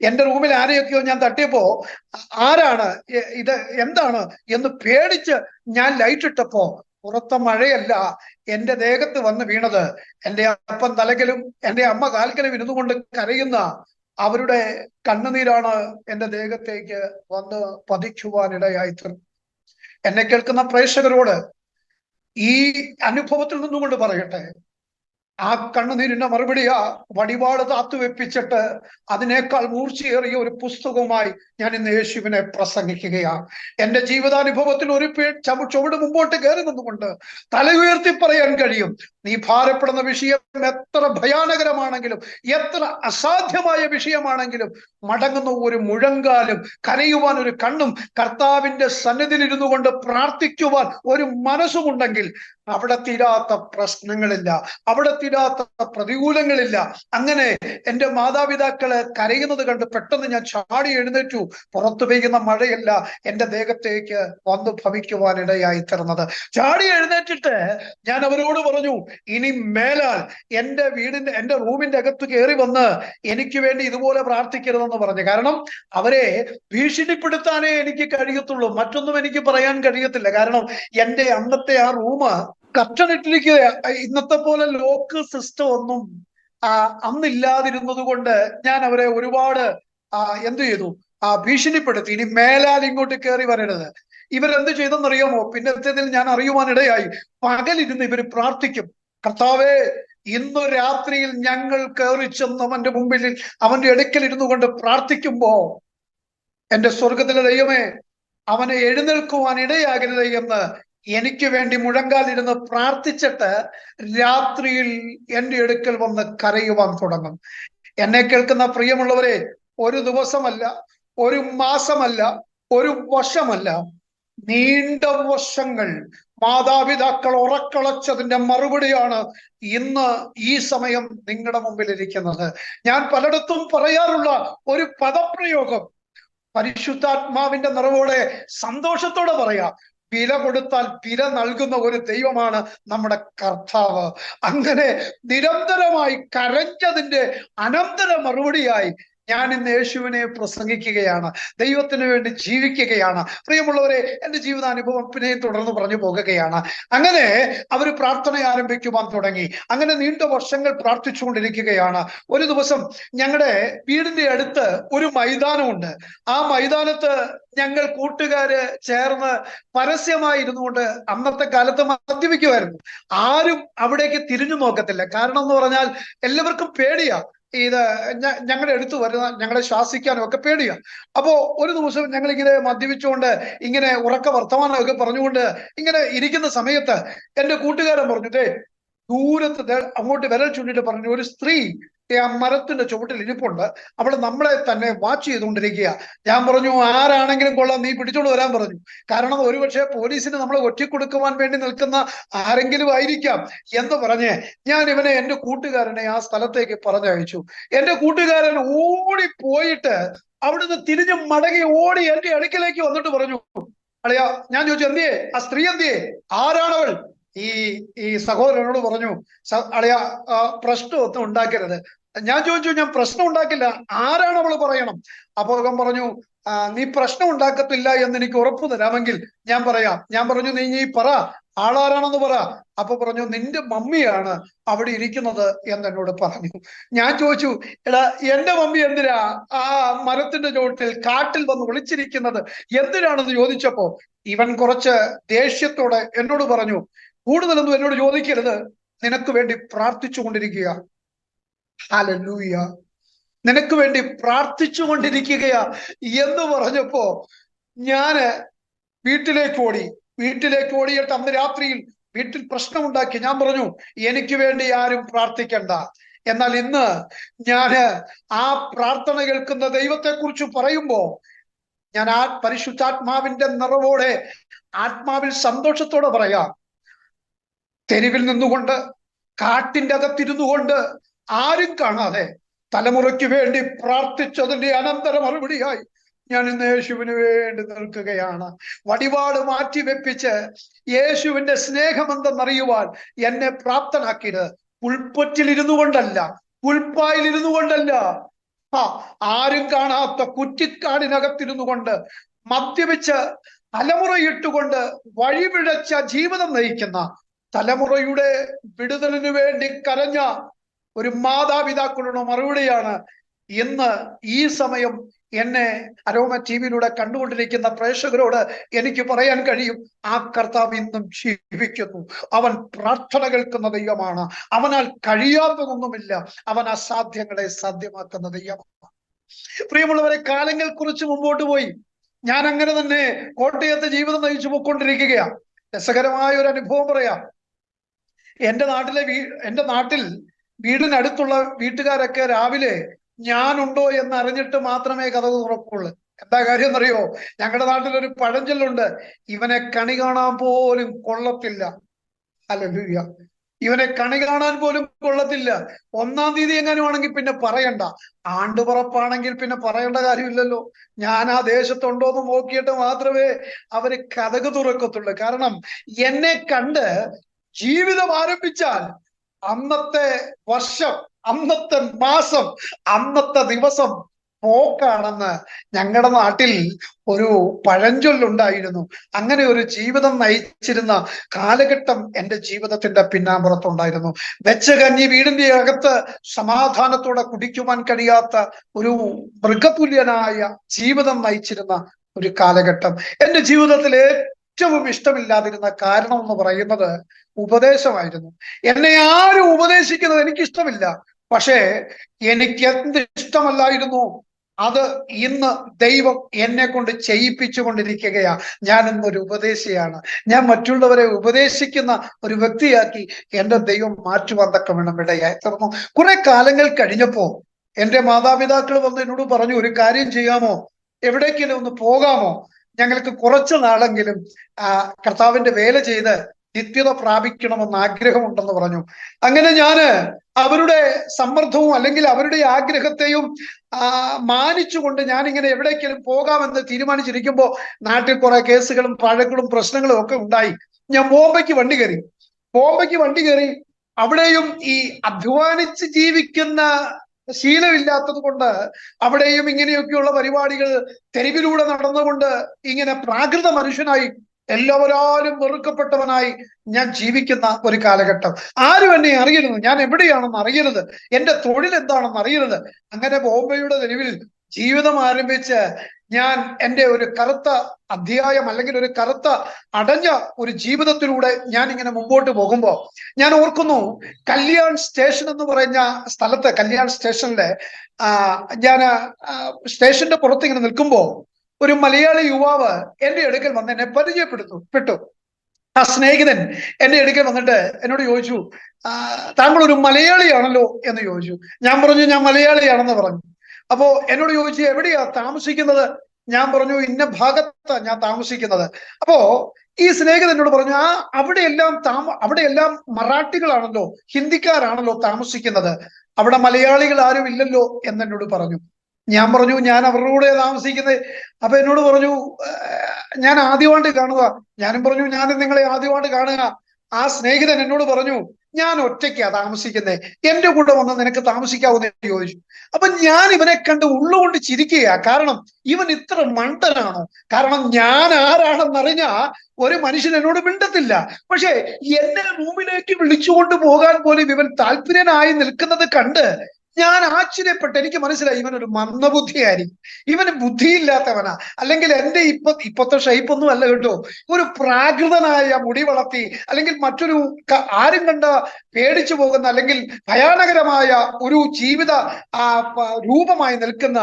എന്റെ റൂമിൽ ആരെയൊക്കെയോ ഞാൻ തട്ടിയപ്പോ ആരാണ് ഇത്, എന്താണ് എന്ന് പേടിച്ച് ഞാൻ ലൈറ്റ് ഇട്ടപ്പോ പുറത്തെ മഴയല്ല, എന്റെ ദേഹത്ത് വന്ന് വീണത് എന്റെ അപ്പൻ തലക്കലും എന്റെ അമ്മ കാൽക്കലും ഇരുന്നുകൊണ്ട് കരയുന്ന അവരുടെ കണ്ണുനീരാണ് എന്റെ ദേഹത്തേക്ക് വന്ന് പതിക്കുവാനിടയായി തീർന്നു. എന്നെ കേൾക്കുന്ന പ്രേക്ഷകരോട് ഈ അനുഭവത്തിൽ നിന്നുകൊണ്ട് പറയട്ടെ, ആ കണ്ണുനീരിന്റെ മറുപടിയാ വടിവാട് താത്തുവെപ്പിച്ചിട്ട് അതിനേക്കാൾ മൂർച്ചയേറിയ ഒരു പുസ്തകവുമായി ഞാൻ ഇന്ന് യേശുവിനെ പ്രസംഗിക്കുകയാണ്. എന്റെ ജീവിതാനുഭവത്തിൽ ഒരു ചുവട് മുമ്പോട്ട് കയറി നിന്നുകൊണ്ട് തല ഉയർത്തി പറയാൻ കഴിയും, നീ ഭാരപ്പെടുന്ന വിഷയം എത്ര ഭയാനകരമാണെങ്കിലും എത്ര അസാധ്യമായ വിഷയമാണെങ്കിലും മടങ്ങുന്ന ഒരു മുഴങ്കാലും കരയുവാൻ ഒരു കണ്ണും കർത്താവിന്റെ സന്നിധിയിൽ ഇരുന്നു കൊണ്ട് പ്രാർത്ഥിക്കുവാൻ ഒരു മനസ്സുമുണ്ടെങ്കിൽ അവിടെ തീരാത്ത പ്രശ്നങ്ങളില്ല, അവിടെ തീരാത്ത പ്രതികൂലങ്ങളില്ല. അങ്ങനെ എന്റെ മാതാപിതാക്കള് കരയുന്നത് കണ്ട് പെട്ടെന്ന് ഞാൻ ചാടി എഴുന്നേറ്റു. പുറത്തു പെയ്യുന്ന മഴയല്ല എന്റെ ദേഹത്തേക്ക് വന്നു ഭവിക്കുവാനിടയായി തീർന്നത്. ചാടി എഴുന്നേറ്റിട്ട് ഞാൻ അവരോട് പറഞ്ഞു, ഇനി മേലാൽ എന്റെ റൂമിന്റെ അകത്ത് കയറി വന്ന് എനിക്ക് വേണ്ടി ഇതുപോലെ പ്രാർത്ഥിക്കരുതെന്ന് പറഞ്ഞു. കാരണം അവരെ ഭീഷണിപ്പെടുത്താനേ എനിക്ക് കഴിയത്തുള്ളൂ, മറ്റൊന്നും എനിക്ക് പറയാൻ കഴിയത്തില്ല. കാരണം എന്റെ അന്നത്തെ ആ റൂം കർട്ടനിട്ടിരിക്കുക. ഇന്നത്തെ പോലെ ലോക്ക് സിസ്റ്റം ഒന്നും അന്നില്ലാതിരുന്നത് കൊണ്ട് ഞാൻ അവരെ ഒരുപാട് എന്ത് ചെയ്തു, ഭീഷണിപ്പെടുത്തി, ഇനി മേലാൽ ഇങ്ങോട്ട് കയറി വരരുത്. ഇവരെന്ത് ചെയ്തെന്നറിയാമോ? പിന്നത്തേതിൽ ഞാൻ അറിയുവാനിടയായി, പകലിരുന്ന് ഇവർ പ്രാർത്ഥിക്കും, കർത്താവേ ഇന്ന് രാത്രിയിൽ ഞങ്ങൾ കയറി ചെന്ന് അവന്റെ മുമ്പിൽ അവന്റെ അടുക്കൽ ഇരുന്നു കൊണ്ട് പ്രാർത്ഥിക്കുമ്പോ എന്റെ സ്വർഗത്തിലെ ദൈവമേ, അവനെ എഴുന്നേൽക്കുവാൻ ഇടയാകരുത് എന്ന് എനിക്ക് വേണ്ടി മുഴങ്കാലിരുന്ന് പ്രാർത്ഥിച്ചിട്ട് രാത്രിയിൽ എന്റെ അടുക്കൽ വന്ന് കരയുവാൻ തുടങ്ങും. എന്നെ കേൾക്കുന്ന പ്രിയമുള്ളവരെ, ഒരു ദിവസമല്ല, ഒരു മാസമല്ല, ഒരു വർഷമല്ല, നീണ്ട വർഷങ്ങൾ മാതാപിതാക്കൾ ഉറക്കളച്ചതിന്റെ മറുപടിയാണ് ഇന്ന് ഈ സമയം നിങ്ങളുടെ മുമ്പിൽ ഇരിക്കുന്നത്. ഞാൻ പലയിടത്തും പറയാറുള്ള ഒരു പദപ്രയോഗം, പരിശുദ്ധാത്മാവിന്റെ നിറവോടെ സന്തോഷത്തോടെ പറയാം, വില കൊടുത്താൽ വില നൽകുന്ന ഒരു ദൈവമാണ് നമ്മുടെ കർത്താവ്. അങ്ങനെ നിരന്തരമായി കരഞ്ഞതിന്റെ അനന്തര മറുപടിയായി ഞാൻ ഇന്ന് യേശുവിനെ പ്രസംഗിക്കുകയാണ്, ദൈവത്തിന് വേണ്ടി ജീവിക്കുകയാണ്. പ്രിയമുള്ളവരെ, എന്റെ ജീവിതാനുഭവം പിന്നെയും തുടർന്ന് പറഞ്ഞു പോകുകയാണ്. അങ്ങനെ അവർ പ്രാർത്ഥന ആരംഭിക്കുവാൻ തുടങ്ങി. അങ്ങനെ നീണ്ട വർഷങ്ങൾ പ്രാർത്ഥിച്ചുകൊണ്ടിരിക്കുകയാണ്. ഒരു ദിവസം ഞങ്ങളുടെ വീടിന്റെ അടുത്ത് ഒരു മൈതാനമുണ്ട്. ആ മൈതാനത്ത് ഞങ്ങൾ കൂട്ടുകാര് ചേർന്ന് പരസ്യമായി ഇരുന്നുകൊണ്ട് അന്നത്തെ കാലത്ത് മദ്യപിക്കുമായിരുന്നു. ആരും അവിടേക്ക് തിരിഞ്ഞു നോക്കത്തില്ല. കാരണം എന്ന് പറഞ്ഞാൽ എല്ലാവർക്കും പേടിയാ, ഇത് ഞങ്ങളുടെ അടുത്ത് വരുന്ന ഞങ്ങളെ ശ്വാസിക്കാനും ഒക്കെ പേടിയാ. അപ്പോ ഒരു ദിവസം ഞങ്ങൾ ഇങ്ങനെ മദ്യപിച്ചുകൊണ്ട് ഇങ്ങനെ ഉറക്ക വർത്തമാനമൊക്കെ പറഞ്ഞുകൊണ്ട് ഇങ്ങനെ ഇരിക്കുന്ന സമയത്ത് എന്റെ കൂട്ടുകാരൻ പറഞ്ഞു, ദൂരത്ത് അങ്ങോട്ട് വിരൽ ചൂണ്ടിട്ട് പറഞ്ഞു, ഒരു സ്ത്രീ ആ മരത്തിന്റെ ചുവട്ടിൽ ഇരിപ്പുണ്ട്, അവൾ നമ്മളെ തന്നെ വാച്ച് ചെയ്തുകൊണ്ടിരിക്കുക. ഞാൻ പറഞ്ഞു, ആരാണെങ്കിലും കൊള്ളാം, നീ പിടിച്ചോണ്ട് വരാൻ പറഞ്ഞു. കാരണം ഒരുപക്ഷെ പോലീസിന് നമ്മളെ ഒറ്റിക്കൊടുക്കുവാൻ വേണ്ടി നിൽക്കുന്ന ആരെങ്കിലും ആയിരിക്കാം എന്ന് പറഞ്ഞ് ഞാൻ ഇവനെ, എന്റെ കൂട്ടുകാരനെ ആ സ്ഥലത്തേക്ക് പറഞ്ഞയച്ചു. എന്റെ കൂട്ടുകാരൻ ഓടിപ്പോയിട്ട് അവിടുന്ന് തിരിഞ്ഞു മടങ്ങി ഓടി എന്റെ അടുക്കലേക്ക് വന്നിട്ട് പറഞ്ഞു, അളിയാ, ഞാൻ ചോദിച്ചു, എന്തിയേ ആ സ്ത്രീ, എന്തിയേ, ആരാണവൾ? ഈ സഹോദരനോട് പറഞ്ഞു, അളിയാ, പ്രശ്നമൊന്നും ഉണ്ടാക്കരുത്. ഞാൻ ചോദിച്ചു, ഞാൻ പ്രശ്നം ഉണ്ടാക്കില്ല, ആരാണ് അവള് പറയണം. അപ്പൊ അവൻ പറഞ്ഞു, നീ പ്രശ്നം ഉണ്ടാക്കത്തില്ല എന്ന് എനിക്ക് ഉറപ്പ് തരാമെങ്കിൽ ഞാൻ പറയാം. ഞാൻ പറഞ്ഞു, നീ പറ, ആളാരാണെന്ന് പറ. അപ്പൊ പറഞ്ഞു, നിന്റെ മമ്മിയാണ് അവിടെ ഇരിക്കുന്നത് എന്ന് എന്നോട് പറഞ്ഞു. ഞാൻ ചോദിച്ചു, എടാ എന്റെ മമ്മി എന്തിനാ ആ മരത്തിന്റെ ചോട്ടിൽ കാട്ടിൽ വന്ന് വിളിച്ചിരിക്കുന്നത് എന്തിനാണെന്ന് ചോദിച്ചപ്പോ ഇവൻ കുറച്ച് ദേഷ്യത്തോടെ എന്നോട് പറഞ്ഞു, കൂടുതലൊന്നും എന്നോട് ചോദിക്കരുത്, നിനക്ക് വേണ്ടി പ്രാർത്ഥിച്ചു കൊണ്ടിരിക്കുക. ഹല്ലേലൂയ. നിനക്ക് വേണ്ടി പ്രാർത്ഥിച്ചു കൊണ്ടിരിക്കുകയാ എന്ന് പറഞ്ഞപ്പോ ഞാന് വീട്ടിലേക്ക് ഓടിയിട്ട് അന്ന് രാത്രിയിൽ വീട്ടിൽ പ്രശ്നമുണ്ടാക്കി. ഞാൻ പറഞ്ഞു, എനിക്ക് വേണ്ടി ആരും പ്രാർത്ഥിക്കണ്ട. എന്നാൽ ഇന്ന് ഞാന് ആ പ്രാർത്ഥന കേൾക്കുന്ന ദൈവത്തെ കുറിച്ച് പറയുമ്പോ ഞാൻ ആ പരിശുദ്ധാത്മാവിന്റെ നിറവോടെ, ആത്മാവിൽ സന്തോഷത്തോടെ പറയാം, തെരുവിൽ നിന്നുകൊണ്ട്, കാട്ടിന്റെ അകത്തിരുന്നു കൊണ്ട്, ആരും കാണാതെ തലമുറയ്ക്ക് വേണ്ടി പ്രാർത്ഥിച്ചതിന്റെ അനന്തര മറുപടിയായി ഞാൻ ഇന്ന് യേശുവിന് വേണ്ടി നിൽക്കുകയാണ്. വടിപാട് മാറ്റി വെപ്പിച്ച് യേശുവിന്റെ സ്നേഹം എന്തെന്നറിയുവാൻ എന്നെ പ്രാപ്തനാക്കിയത് പുൽപ്പറ്റിലിരുന്നു കൊണ്ടല്ല, പുൽപ്പായിലിരുന്നു കൊണ്ടല്ല, ആരും കാണാത്ത കുറ്റിക്കാടിനകത്തിരുന്നു കൊണ്ട്, മദ്യപിച്ച് തലമുറയിട്ടുകൊണ്ട് വഴിപിഴച്ച ജീവിതം നയിക്കുന്ന, തലമുറയുടെ വിടുതലിനു വേണ്ടി കരഞ്ഞ ഒരു മാതാപിതാക്കളുടെ മറുപടിയാണ് ഇന്ന് ഈ സമയം എന്നെ അരോമ ടിവിയിലൂടെ കണ്ടുകൊണ്ടിരിക്കുന്ന പ്രേക്ഷകരോട് എനിക്ക് പറയാൻ കഴിയും. ആ കർത്താവ് ഇന്നും ജീവിക്കുന്നു. അവൻ പ്രാർത്ഥന കേൾക്കുന്ന ദൈവമാണ്. അവനാൽ കഴിയാത്തതൊന്നുമില്ല. അവൻ അസാധ്യങ്ങളെ സാധ്യമാക്കുന്ന ദൈവമാണ്. പ്രിയമുള്ളവരെ, കാലങ്ങൾ കുറിച്ച് മുമ്പോട്ട് പോയി ഞാൻ അങ്ങനെ തന്നെ കോട്ടയത്ത് ജീവിതം നയിച്ചു പോയിക്കൊണ്ടിരിക്കുകയാണ്. രസകരമായ ഒരു അനുഭവം പറയാം. എന്റെ നാട്ടിൽ വീടിനടുത്തുള്ള വീട്ടുകാരൊക്കെ രാവിലെ ഞാനുണ്ടോ എന്ന് അറിഞ്ഞിട്ട് മാത്രമേ കതക് തുറക്കുള്ളൂ. എന്താ കാര്യം എന്നറിയോ? ഞങ്ങളുടെ നാട്ടിലൊരു പഴഞ്ചൊല്ലുണ്ട്, ഇവനെ കണി കാണാൻ പോലും കൊള്ളത്തില്ല. ഹല്ലേലൂയ. ഇവനെ കണി കാണാൻ പോലും കൊള്ളത്തില്ല. 1-ാം തീയതി എങ്ങാനും ആണെങ്കിൽ പിന്നെ പറയണ്ട. ആണ്ടുപുറപ്പാണെങ്കിൽ പിന്നെ പറയേണ്ട കാര്യമില്ലല്ലോ. ഞാൻ ആ ദേശത്തുണ്ടോ എന്ന് നോക്കിയിട്ട് മാത്രമേ അവര് കതക് തുറക്കത്തുള്ളൂ. കാരണം എന്നെ കണ്ട് ജീവിതം ആരംഭിച്ചാൽ അന്നത്തെ വർഷം, അന്നത്തെ മാസം, അന്നത്തെ ദിവസം പോക്കാണെന്ന് ഞങ്ങളുടെ നാട്ടിൽ ഒരു പഴഞ്ചൊല്ലുണ്ടായിരുന്നു. അങ്ങനെ ഒരു ജീവിതം നയിച്ചിരുന്ന കാലഘട്ടം എൻ്റെ ജീവിതത്തിന്റെ പിന്നാമ്പുറത്തുണ്ടായിരുന്നു. വെച്ച കഞ്ഞി വീടിന്റെ അകത്ത് സമാധാനത്തോടെ കുടിക്കുവാൻ കഴിയാത്ത ഒരു മൃഗതുല്യനായ ജീവിതം നയിച്ചിരുന്ന ഒരു കാലഘട്ടം. എൻ്റെ ജീവിതത്തിൽ ഏറ്റവും ഇഷ്ടമില്ലാതിരുന്ന കാരണം എന്ന് പറയുന്നത് ഉപദേശമായിരുന്നു. എന്നെ ആരും ഉപദേശിക്കുന്നത് എനിക്കിഷ്ടമില്ല. പക്ഷേ എനിക്ക് എന്ത് ഇഷ്ടമല്ലായിരുന്നു, അത് ഇന്ന് ദൈവം എന്നെ കൊണ്ട് ചെയ്യിപ്പിച്ചു കൊണ്ടിരിക്കുകയാ. ഞാൻ ഇന്നൊരു ഉപദേശിയാണ്. ഞാൻ മറ്റുള്ളവരെ ഉപദേശിക്കുന്ന ഒരു വ്യക്തിയാക്കി എൻ്റെ ദൈവം മാറ്റുവാൻ തക്കവണ്ണം ഇടയായി തീർന്നു. കുറെ കാലങ്ങൾ കഴിഞ്ഞപ്പോ എൻ്റെ മാതാപിതാക്കൾ വന്ന് എന്നോട് പറഞ്ഞു, ഒരു കാര്യം ചെയ്യാമോ, എവിടേക്കെങ്കിലും ഒന്ന് പോകാമോ, ഞങ്ങൾക്ക് കുറച്ചു നാളെങ്കിലും കർത്താവിന്റെ വേല ചെയ്ത് നിത്യത പ്രാപിക്കണമെന്ന് ആഗ്രഹമുണ്ടെന്ന് പറഞ്ഞു. അങ്ങനെ ഞാന് അവരുടെ സമ്മർദ്ദവും അല്ലെങ്കിൽ അവരുടെ ആഗ്രഹത്തെയും മാനിച്ചുകൊണ്ട് ഞാനിങ്ങനെ എവിടേക്കെങ്കിലും പോകാമെന്ന് തീരുമാനിച്ചിരിക്കുമ്പോ നാട്ടിൽ കുറെ കേസുകളും പഴക്കളും പ്രശ്നങ്ങളും ഒക്കെ ഉണ്ടായി. ഞാൻ ബോംബെക്ക് വണ്ടി കയറി. അവിടെയും ഈ അധ്വാനിച്ച് ജീവിക്കുന്ന ശീലമില്ലാത്തത് കൊണ്ട് അവിടെയും ഇങ്ങനെയൊക്കെയുള്ള പരിപാടികൾ, തെരുവിലൂടെ നടന്നുകൊണ്ട് ഇങ്ങനെ പ്രാകൃത മനുഷ്യനായി, എല്ലാവരാലും വെറുക്കപ്പെട്ടവനായി ഞാൻ ജീവിക്കുന്ന ഒരു കാലഘട്ടം. ആരും എന്നെ അറിയരുത്, ഞാൻ എവിടെയാണെന്ന് അറിയരുത്, എന്റെ തൊഴിൽ എന്താണെന്ന് അറിയരുത്. അങ്ങനെ ബോംബെയുടെ തെരുവിൽ ജീവിതം ആരംഭിച്ച് ഞാൻ എൻ്റെ ഒരു കറുത്ത അധ്യായം അല്ലെങ്കിൽ ഒരു കറുത്ത അടഞ്ഞ ഒരു ജീവിതത്തിലൂടെ ഞാൻ ഇങ്ങനെ മുമ്പോട്ട് പോകുമ്പോ ഞാൻ ഓർക്കുന്നു, കല്യാൺ സ്റ്റേഷൻ എന്ന് പറഞ്ഞ സ്ഥലത്ത്, കല്യാൺ സ്റ്റേഷനിലെ ഞാൻ സ്റ്റേഷന്റെ പുറത്ത് ഇങ്ങനെ നിൽക്കുമ്പോ ഒരു മലയാളി യുവാവ് എന്റെ അടുക്കൽ വന്ന് എന്നെ പരിചയപ്പെട്ടു. ആ സ്നേഹിതൻ എന്റെ അടുക്കൽ വന്നിട്ട് എന്നോട് ചോദിച്ചു, താങ്കൾ ഒരു മലയാളിയാണല്ലോ എന്ന് ചോദിച്ചു. ഞാൻ പറഞ്ഞു, ഞാൻ മലയാളിയാണെന്ന് പറഞ്ഞു. അപ്പോ എന്നോട് ചോദിച്ചു, എവിടെയാ താമസിക്കുന്നത്? ഞാൻ പറഞ്ഞു, ഇന്ന ഭാഗത്താ ഞാൻ താമസിക്കുന്നത്. അപ്പോ ഈ സ്നേഹിതൻ എന്നോട് പറഞ്ഞു, അവിടെയെല്ലാം മറാഠികളാണല്ലോ, ഹിന്ദിക്കാരാണല്ലോ താമസിക്കുന്നത്, അവിടെ മലയാളികൾ ആരും ഇല്ലല്ലോ എന്നോട് പറഞ്ഞു. ഞാൻ പറഞ്ഞു, ഞാൻ അവരുടെ കൂടെ താമസിക്കുന്നത്. അപ്പൊ എന്നോട് പറഞ്ഞു, ഞാൻ ആദ്യമായിട്ട് കാണുക. ഞാനും പറഞ്ഞു, ഞാൻ നിങ്ങളെ ആദ്യമായിട്ട് കാണുക. ആ സ്നേഹിതൻ എന്നോട് പറഞ്ഞു, ഞാൻ ഒറ്റയ്ക്കാ താമസിക്കുന്നേ, എന്റെ കൂടെ വന്ന് നിനക്ക് താമസിക്കാവൂന്ന് ചോദിച്ചു. അപ്പൊ ഞാൻ ഇവനെ കണ്ട് ഉള്ളുകൊണ്ട് ചിരിക്കുക. കാരണം ഇവൻ ഇത്ര മണ്ടനാണോ? കാരണം ഞാൻ ആരാണെന്നറിഞ്ഞ ഒരു മനുഷ്യൻ എന്നോട് മിണ്ടത്തില്ല. പക്ഷെ എന്നെ റൂമിലേക്ക് വിളിച്ചുകൊണ്ട് പോകാൻ പോലും ഇവൻ താല്പര്യനായി നിൽക്കുന്നത് കണ്ട് ഞാൻ ആശ്ചര്യപ്പെട്ടു. എനിക്ക് മനസ്സിലായി ഇവനൊരു മന്ദബുദ്ധിയായിരിക്കും, ഇവന് ബുദ്ധിയില്ലാത്തവനാ. അല്ലെങ്കിൽ എന്റെ ഇപ്പത്തെ ഷൈപ്പൊന്നും അല്ല കേട്ടോ. ഒരു പ്രാകൃതനായ മുടി വളർത്തി, അല്ലെങ്കിൽ മറ്റൊരു ആരും കണ്ട പേടിച്ചു പോകുന്ന, അല്ലെങ്കിൽ ഭയാനകരമായ ഒരു ജീവിത രൂപമായി നിൽക്കുന്ന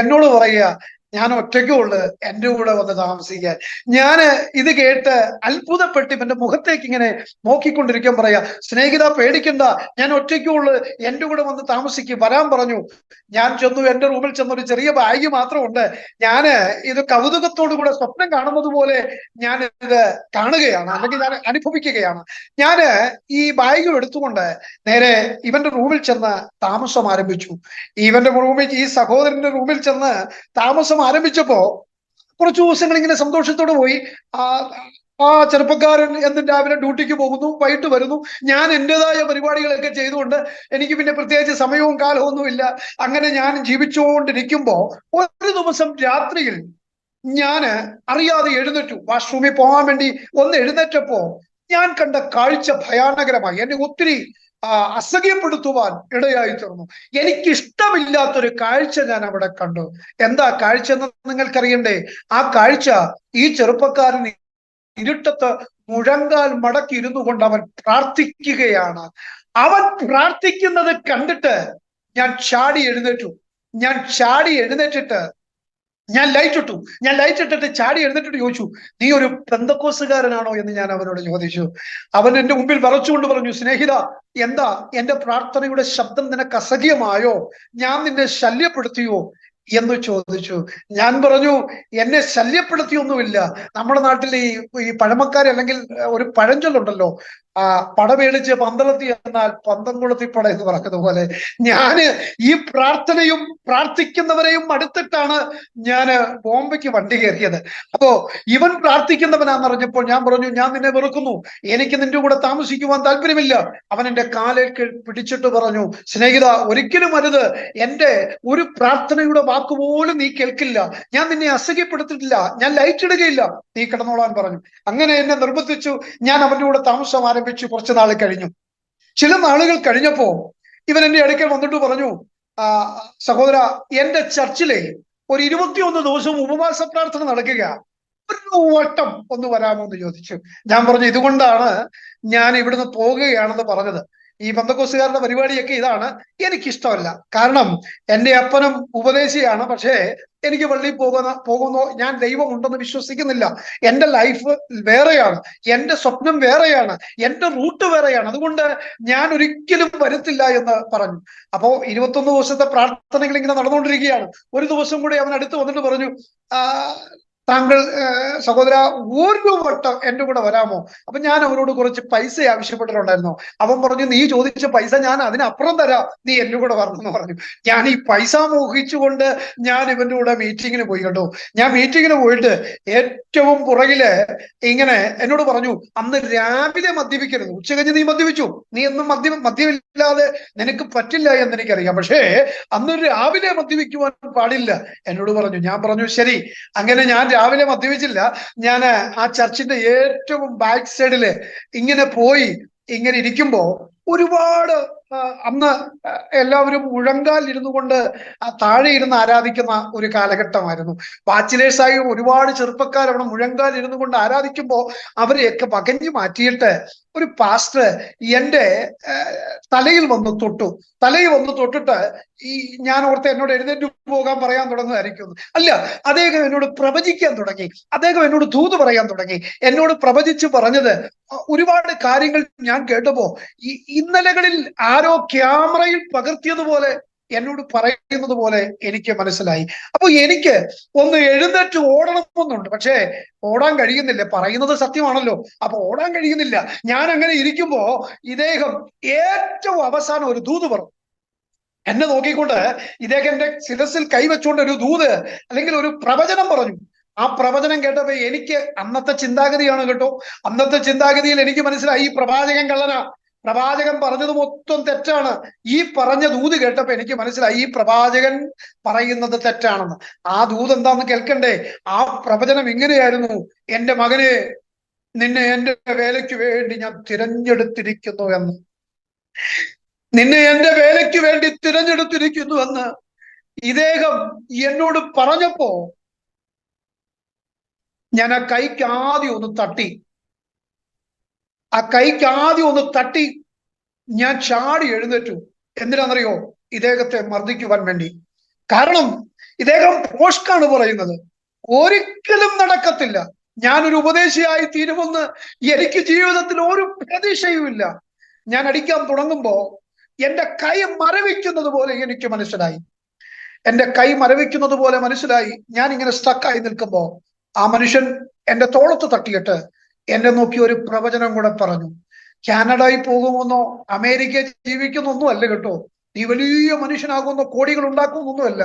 എന്നോട് പറയുക ഞാൻ ഒറ്റയ്ക്കുള്ളു, എന്റെ കൂടെ വന്ന് താമസിക്കാൻ. ഞാന് ഇത് കേട്ട് അത്ഭുതപ്പെട്ട് ഇവന്റെ മുഖത്തേക്ക് ഇങ്ങനെ നോക്കിക്കൊണ്ടിരിക്കാൻ പറയാ, സ്നേഹിത പേടിക്കണ്ട, ഞാൻ ഒറ്റയ്ക്കുള്ളു, എന്റെ കൂടെ വന്ന് താമസിക്കും, വരാൻ പറഞ്ഞു. ഞാൻ ചെന്നു, എന്റെ റൂമിൽ ചെന്ന് ഒരു ചെറിയ ബാഗ് മാത്രമുണ്ട്. ഞാന് ഇത് കൗതുകത്തോടു കൂടെ സ്വപ്നം കാണുന്നത് പോലെ ഞാൻ ഇത് കാണുകയാണ്, അല്ലെങ്കിൽ ഞാൻ അനുഭവിക്കുകയാണ്. ഞാന് ഈ ബാഗ് എടുത്തുകൊണ്ട് നേരെ ഇവന്റെ റൂമിൽ ചെന്ന് താമസം ആരംഭിച്ചു. ഇവന്റെ റൂമിൽ, ഈ സഹോദരന്റെ റൂമിൽ ചെന്ന് താമസം ആരംഭിച്ചപ്പോ കുറച്ചു ദിവസങ്ങൾ ഇങ്ങനെ സന്തോഷത്തോടെ പോയി. ആ ചെറുപ്പക്കാരൻ എന്നും രാവിലെ ഡ്യൂട്ടിക്ക് പോകുന്നു, വൈകിട്ട് വരുന്നു. ഞാൻ എന്റേതായ പരിപാടികളൊക്കെ ചെയ്തുകൊണ്ട് എനിക്ക് പിന്നെ പ്രത്യേകിച്ച് സമയവും കാലവും ഒന്നുമില്ല. അങ്ങനെ ഞാൻ ജീവിച്ചുകൊണ്ടിരിക്കുമ്പോ ഒരു ദിവസം രാത്രിയിൽ ഞാന് അറിയാതെ എഴുന്നേറ്റു. വാഷ്റൂമിൽ പോകാൻ വേണ്ടി ഒന്ന് എഴുന്നേറ്റപ്പോ ഞാൻ കണ്ട കാഴ്ച ഭയാനകരമായി, എന്നെ ഒത്തിരി അസഹ്യപ്പെടുത്തുവാൻ ഇടയായി തീർന്നു. എനിക്കിഷ്ടമില്ലാത്തൊരു കാഴ്ച ഞാൻ അവിടെ കണ്ടു. എന്താ കാഴ്ച എന്ന് നിങ്ങൾക്കറിയണ്ടേ? ആ കാഴ്ച, ഈ ചെറുപ്പക്കാരൻ ഇരുട്ടത്ത് മുഴങ്കാൽ മടക്കി ഇരുന്നു കൊണ്ട് അവൻ പ്രാർത്ഥിക്കുകയാണ്. അവൻ പ്രാർത്ഥിക്കുന്നത് കണ്ടിട്ട് ഞാൻ ചാടി എഴുന്നേറ്റു. ഞാൻ ലൈറ്റ് ഇട്ടിട്ട് ചാടി എഴുന്നേറ്റിട്ട് ചോദിച്ചു, നീ ഒരു പെന്തക്കോസുകാരനാണോ എന്ന് ഞാൻ അവനോട് ചോദിച്ചു. അവൻ എന്റെ മുമ്പിൽ വിറച്ചുകൊണ്ട് പറഞ്ഞു, സ്നേഹിത, എന്താ എന്റെ പ്രാർത്ഥനയുടെ ശബ്ദം നിനക്ക് അസഹ്യമായോ? ഞാൻ നിന്നെ ശല്യപ്പെടുത്തിയോ എന്ന് ചോദിച്ചു. ഞാൻ പറഞ്ഞു, എന്നെ ശല്യപ്പെടുത്തിയൊന്നുമില്ല. നമ്മുടെ നാട്ടിൽ ഈ പഴമക്കാർ, അല്ലെങ്കിൽ ഒരു പഴഞ്ചൊല്ലുണ്ടല്ലോ, പടമേടിച്ച് പന്തളത്തി എന്നാൽ പന്തം കൊളുത്തി പട എന്ന് പറയുന്നത് പോലെ, ഞാന് ഈ പ്രാർത്ഥനയും പ്രാർത്ഥിക്കുന്നവരെയും അടുത്തിട്ടാണ് ഞാന് ബോംബെക്ക് വണ്ടി കയറിയത്. അപ്പോ ഇവൻ പ്രാർത്ഥിക്കുന്നവനാന്നറിഞ്ഞപ്പോൾ ഞാൻ പറഞ്ഞു, ഞാൻ നിന്നെ വെറുക്കുന്നു, എനിക്ക് നിന്റെ കൂടെ താമസിക്കുവാൻ താല്പര്യമില്ല. അവൻ എന്റെ കാലിൽ പിടിച്ചിട്ട് പറഞ്ഞു, സ്നേഹിത, ഒരിക്കലും അരുത്, എന്റെ ഒരു പ്രാർത്ഥനയുടെ വാക്കുപോലും നീ കേൾക്കില്ല, ഞാൻ നിന്നെ അസഹ്യപ്പെടുത്തിയിട്ടില്ല, ഞാൻ ലൈറ്റ് ഇടുകയില്ല, നീ കിടന്നോളാൻ പറഞ്ഞു. അങ്ങനെ എന്നെ നിർബന്ധിച്ചു. ഞാൻ അവന്റെ കൂടെ താമസം ആരംഭിച്ചു. കുറച്ച് നാൾ കഴിഞ്ഞു. ചില നാളുകൾ കഴിഞ്ഞപ്പോ ഇവൻ എന്റെ അടുക്കൽ വന്നിട്ട് പറഞ്ഞു, സഹോദര, എന്റെ ചർച്ചിലെ ഒരു 21 ദിവസവും ഉപവാസ പ്രാർത്ഥന നടക്കുക, ഒരു വട്ടം ഒന്ന് വരാമോ എന്ന് ചോദിച്ചു. ഞാൻ പറഞ്ഞു, ഇതുകൊണ്ടാണ് ഞാൻ ഇവിടുന്ന് പോകുകയാണെന്ന് പറഞ്ഞത്. ഈ പെന്തക്കോസ്തുകാരുടെ പരിപാടിയൊക്കെ ഇതാണ്. എനിക്കിഷ്ടമല്ല. കാരണം എന്റെ അപ്പനും ഉപദേശിയാണ്, പക്ഷേ എനിക്ക് പള്ളിയിൽ പോകുന്നു, ഞാൻ ദൈവം ഉണ്ടെന്ന് വിശ്വസിക്കുന്നില്ല. എന്റെ ലൈഫ് വേറെയാണ്, എന്റെ സ്വപ്നം വേറെയാണ്, എന്റെ റൂട്ട് വേറെയാണ്. അതുകൊണ്ട് ഞാൻ ഒരിക്കലും വരത്തില്ല എന്ന് പറഞ്ഞു. അപ്പോ 21 ദിവസത്തെ പ്രാർത്ഥനകൾ ഇങ്ങനെ നടന്നുകൊണ്ടിരിക്കുകയാണ്. ഒരു ദിവസം കൂടി അവൻ അടുത്ത് വന്നിട്ട് പറഞ്ഞു, താങ്കൾ സഹോദര, ഒരു വട്ടം എന്റെ കൂടെ വരാമോ? അപ്പൊ ഞാൻ അവരോട് കുറച്ച് പൈസ ആവശ്യപ്പെട്ടിട്ടുണ്ടായിരുന്നു. അവൻ പറഞ്ഞു, നീ ചോദിച്ച പൈസ ഞാൻ അതിനപ്പുറം തരാം, നീ എന്റെ കൂടെ വരണമെന്ന് പറഞ്ഞു. ഞാൻ ഈ പൈസ മോഹിച്ചുകൊണ്ട് ഞാൻ ഇവന്റെ കൂടെ മീറ്റിങ്ങിന് പോയി കേട്ടോ. ഞാൻ മീറ്റിങ്ങിന് പോയിട്ട് ഏറ്റവും പുറകില് ഇങ്ങനെ എന്നോട് പറഞ്ഞു, അന്ന് രാവിലെ മദ്യപിക്കരുത്, ഉച്ച കഴിഞ്ഞ് നീ മദ്യപിച്ചു, നീ എന്നും മദ്യമില്ലാതെ നിനക്ക് പറ്റില്ല എന്ന് എനിക്കറിയാം, പക്ഷേ അന്ന് രാവിലെ മദ്യപിക്കുവാൻ പാടില്ല എന്നോട് പറഞ്ഞു. ഞാൻ പറഞ്ഞു, ശരി. അങ്ങനെ ഞാൻ രാവിലെ മദ്യപിച്ചില്ല. ഞാൻ ആ ചർച്ചിന്റെ ഏറ്റവും ബാക്ക് സൈഡില് ഇങ്ങനെ പോയി ഇങ്ങനെ ഇരിക്കുമ്പോ ഒരുപാട് അന്ന് എല്ലാവരും മുഴങ്കാൽ ഇരുന്നു കൊണ്ട് താഴെ ഇരുന്ന് ആരാധിക്കുന്ന ഒരു കാലഘട്ടമായിരുന്നു. ബാച്ചിലേഴ്സായി ഒരുപാട് ചെറുപ്പക്കാർ അവിടെ മുഴങ്കാൽ ഇരുന്നു കൊണ്ട് ആരാധിക്കുമ്പോൾ അവരെയൊക്കെ വകഞ്ഞു മാറ്റിയിട്ട് ഒരു പാസ്റ്റർ എന്റെ തലയിൽ വന്ന് തൊട്ടിട്ട് ഈ ഞാൻ ഓർത്ത് എന്നോട് എഴുന്നേറ്റ് പോകാൻ പറയാൻ തുടങ്ങുമായിരിക്കും. അല്ല, അദ്ദേഹം എന്നോട് പ്രവചിക്കാൻ തുടങ്ങി. അദ്ദേഹം എന്നോട് ദൂത് പറയാൻ തുടങ്ങി. എന്നോട് പ്രവചിച്ച് പറഞ്ഞത് ഒരുപാട് കാര്യങ്ങൾ ഞാൻ കേട്ടപ്പോ ഇന്നലകളിൽ ആരോ ക്യാമറയിൽ പകർത്തിയതുപോലെ എന്നോട് പറയുന്നത് പോലെ എനിക്ക് മനസ്സിലായി. അപ്പൊ എനിക്ക് ഒന്ന് എഴുന്നേറ്റ് ഓടണമെന്നുണ്ട്, പക്ഷേ ഓടാൻ കഴിയുന്നില്ല. പറയുന്നത് സത്യമാണല്ലോ, അപ്പൊ ഓടാൻ കഴിയുന്നില്ല. ഞാൻ അങ്ങനെ ഇരിക്കുമ്പോ ഇദ്ദേഹം ഏറ്റവും അവസാനം ഒരു ദൂത് പറഞ്ഞു. എന്നെ നോക്കിക്കൊണ്ട് ഇദ്ദേഹം എന്റെ ശിരസിൽ കൈവച്ചുകൊണ്ട് ഒരു ദൂത്, അല്ലെങ്കിൽ ഒരു പ്രവചനം പറഞ്ഞു. ആ പ്രവചനം കേട്ടപ്പോ എനിക്ക് അന്നത്തെ ചിന്താഗതിയാണ് കേട്ടോ. അന്നത്തെ ചിന്താഗതിയിൽ എനിക്ക് മനസ്സിലായി, ഈ പ്രവാചകൻ കള്ളനാ, പ്രവാചകൻ പറഞ്ഞത് മൊത്തം തെറ്റാണ്. ഈ പറഞ്ഞ ദൂത് കേട്ടപ്പോ എനിക്ക് മനസ്സിലായി ഈ പ്രവാചകൻ പറയുന്നത് തെറ്റാണെന്ന്. ആ ദൂത് എന്താന്ന് കേൾക്കണ്ടേ? ആ പ്രവചനം ഇങ്ങനെയായിരുന്നു: എന്റെ മകനെ, നിന്നെ എന്റെ വേലയ്ക്ക് വേണ്ടി ഞാൻ തിരഞ്ഞെടുത്തിരിക്കുന്നു എന്ന്. നിന്നെ എന്റെ വേലയ്ക്ക് വേണ്ടി തിരഞ്ഞെടുത്തിരിക്കുന്നു എന്ന് ഇദ്ദേഹം എന്നോട് പറഞ്ഞപ്പോ ഞാൻ ആ കൈക്ക് ആദ്യം ഒന്ന് തട്ടി. ആ കൈക്ക് ആദ്യം ഒന്ന് തട്ടി ഞാൻ ചാടി എഴുന്നേറ്റു. എന്തിനാണെന്നറിയോ? ഇദ്ദേഹത്തെ മർദ്ദിക്കുവാൻ വേണ്ടി. കാരണം ഇദ്ദേഹം പോഷ്കാണ് പറയുന്നത്. ഒരിക്കലും നടക്കത്തില്ല. ഞാനൊരു ഉപദേശിയായി തീരുമെന്ന് എനിക്ക് ജീവിതത്തിൽ ഒരു പ്രതീക്ഷയുമില്ല. ഞാൻ അടിക്കാൻ തുടങ്ങുമ്പോ എന്റെ കൈ മരവിക്കുന്നത് പോലെ എനിക്ക് മനസ്സിലായി. എന്റെ കൈ മരവിക്കുന്നത് പോലെ മനസ്സിലായി. ഞാൻ ഇങ്ങനെ സ്റ്റക്കായി നിൽക്കുമ്പോ ആ മനുഷ്യൻ എന്റെ തോളത്ത് തട്ടിയിട്ട് എന്നെ നോക്കി ഒരു പ്രവചനം കൂടെ പറഞ്ഞു. കാനഡയിൽ പോകുമെന്നോ അമേരിക്കയിൽ ജീവിക്കുന്നൊന്നും അല്ല കേട്ടോ, നീ വലിയ മനുഷ്യനാകുന്നോ കോടികൾ ഉണ്ടാക്കുമെന്നൊന്നുമല്ല.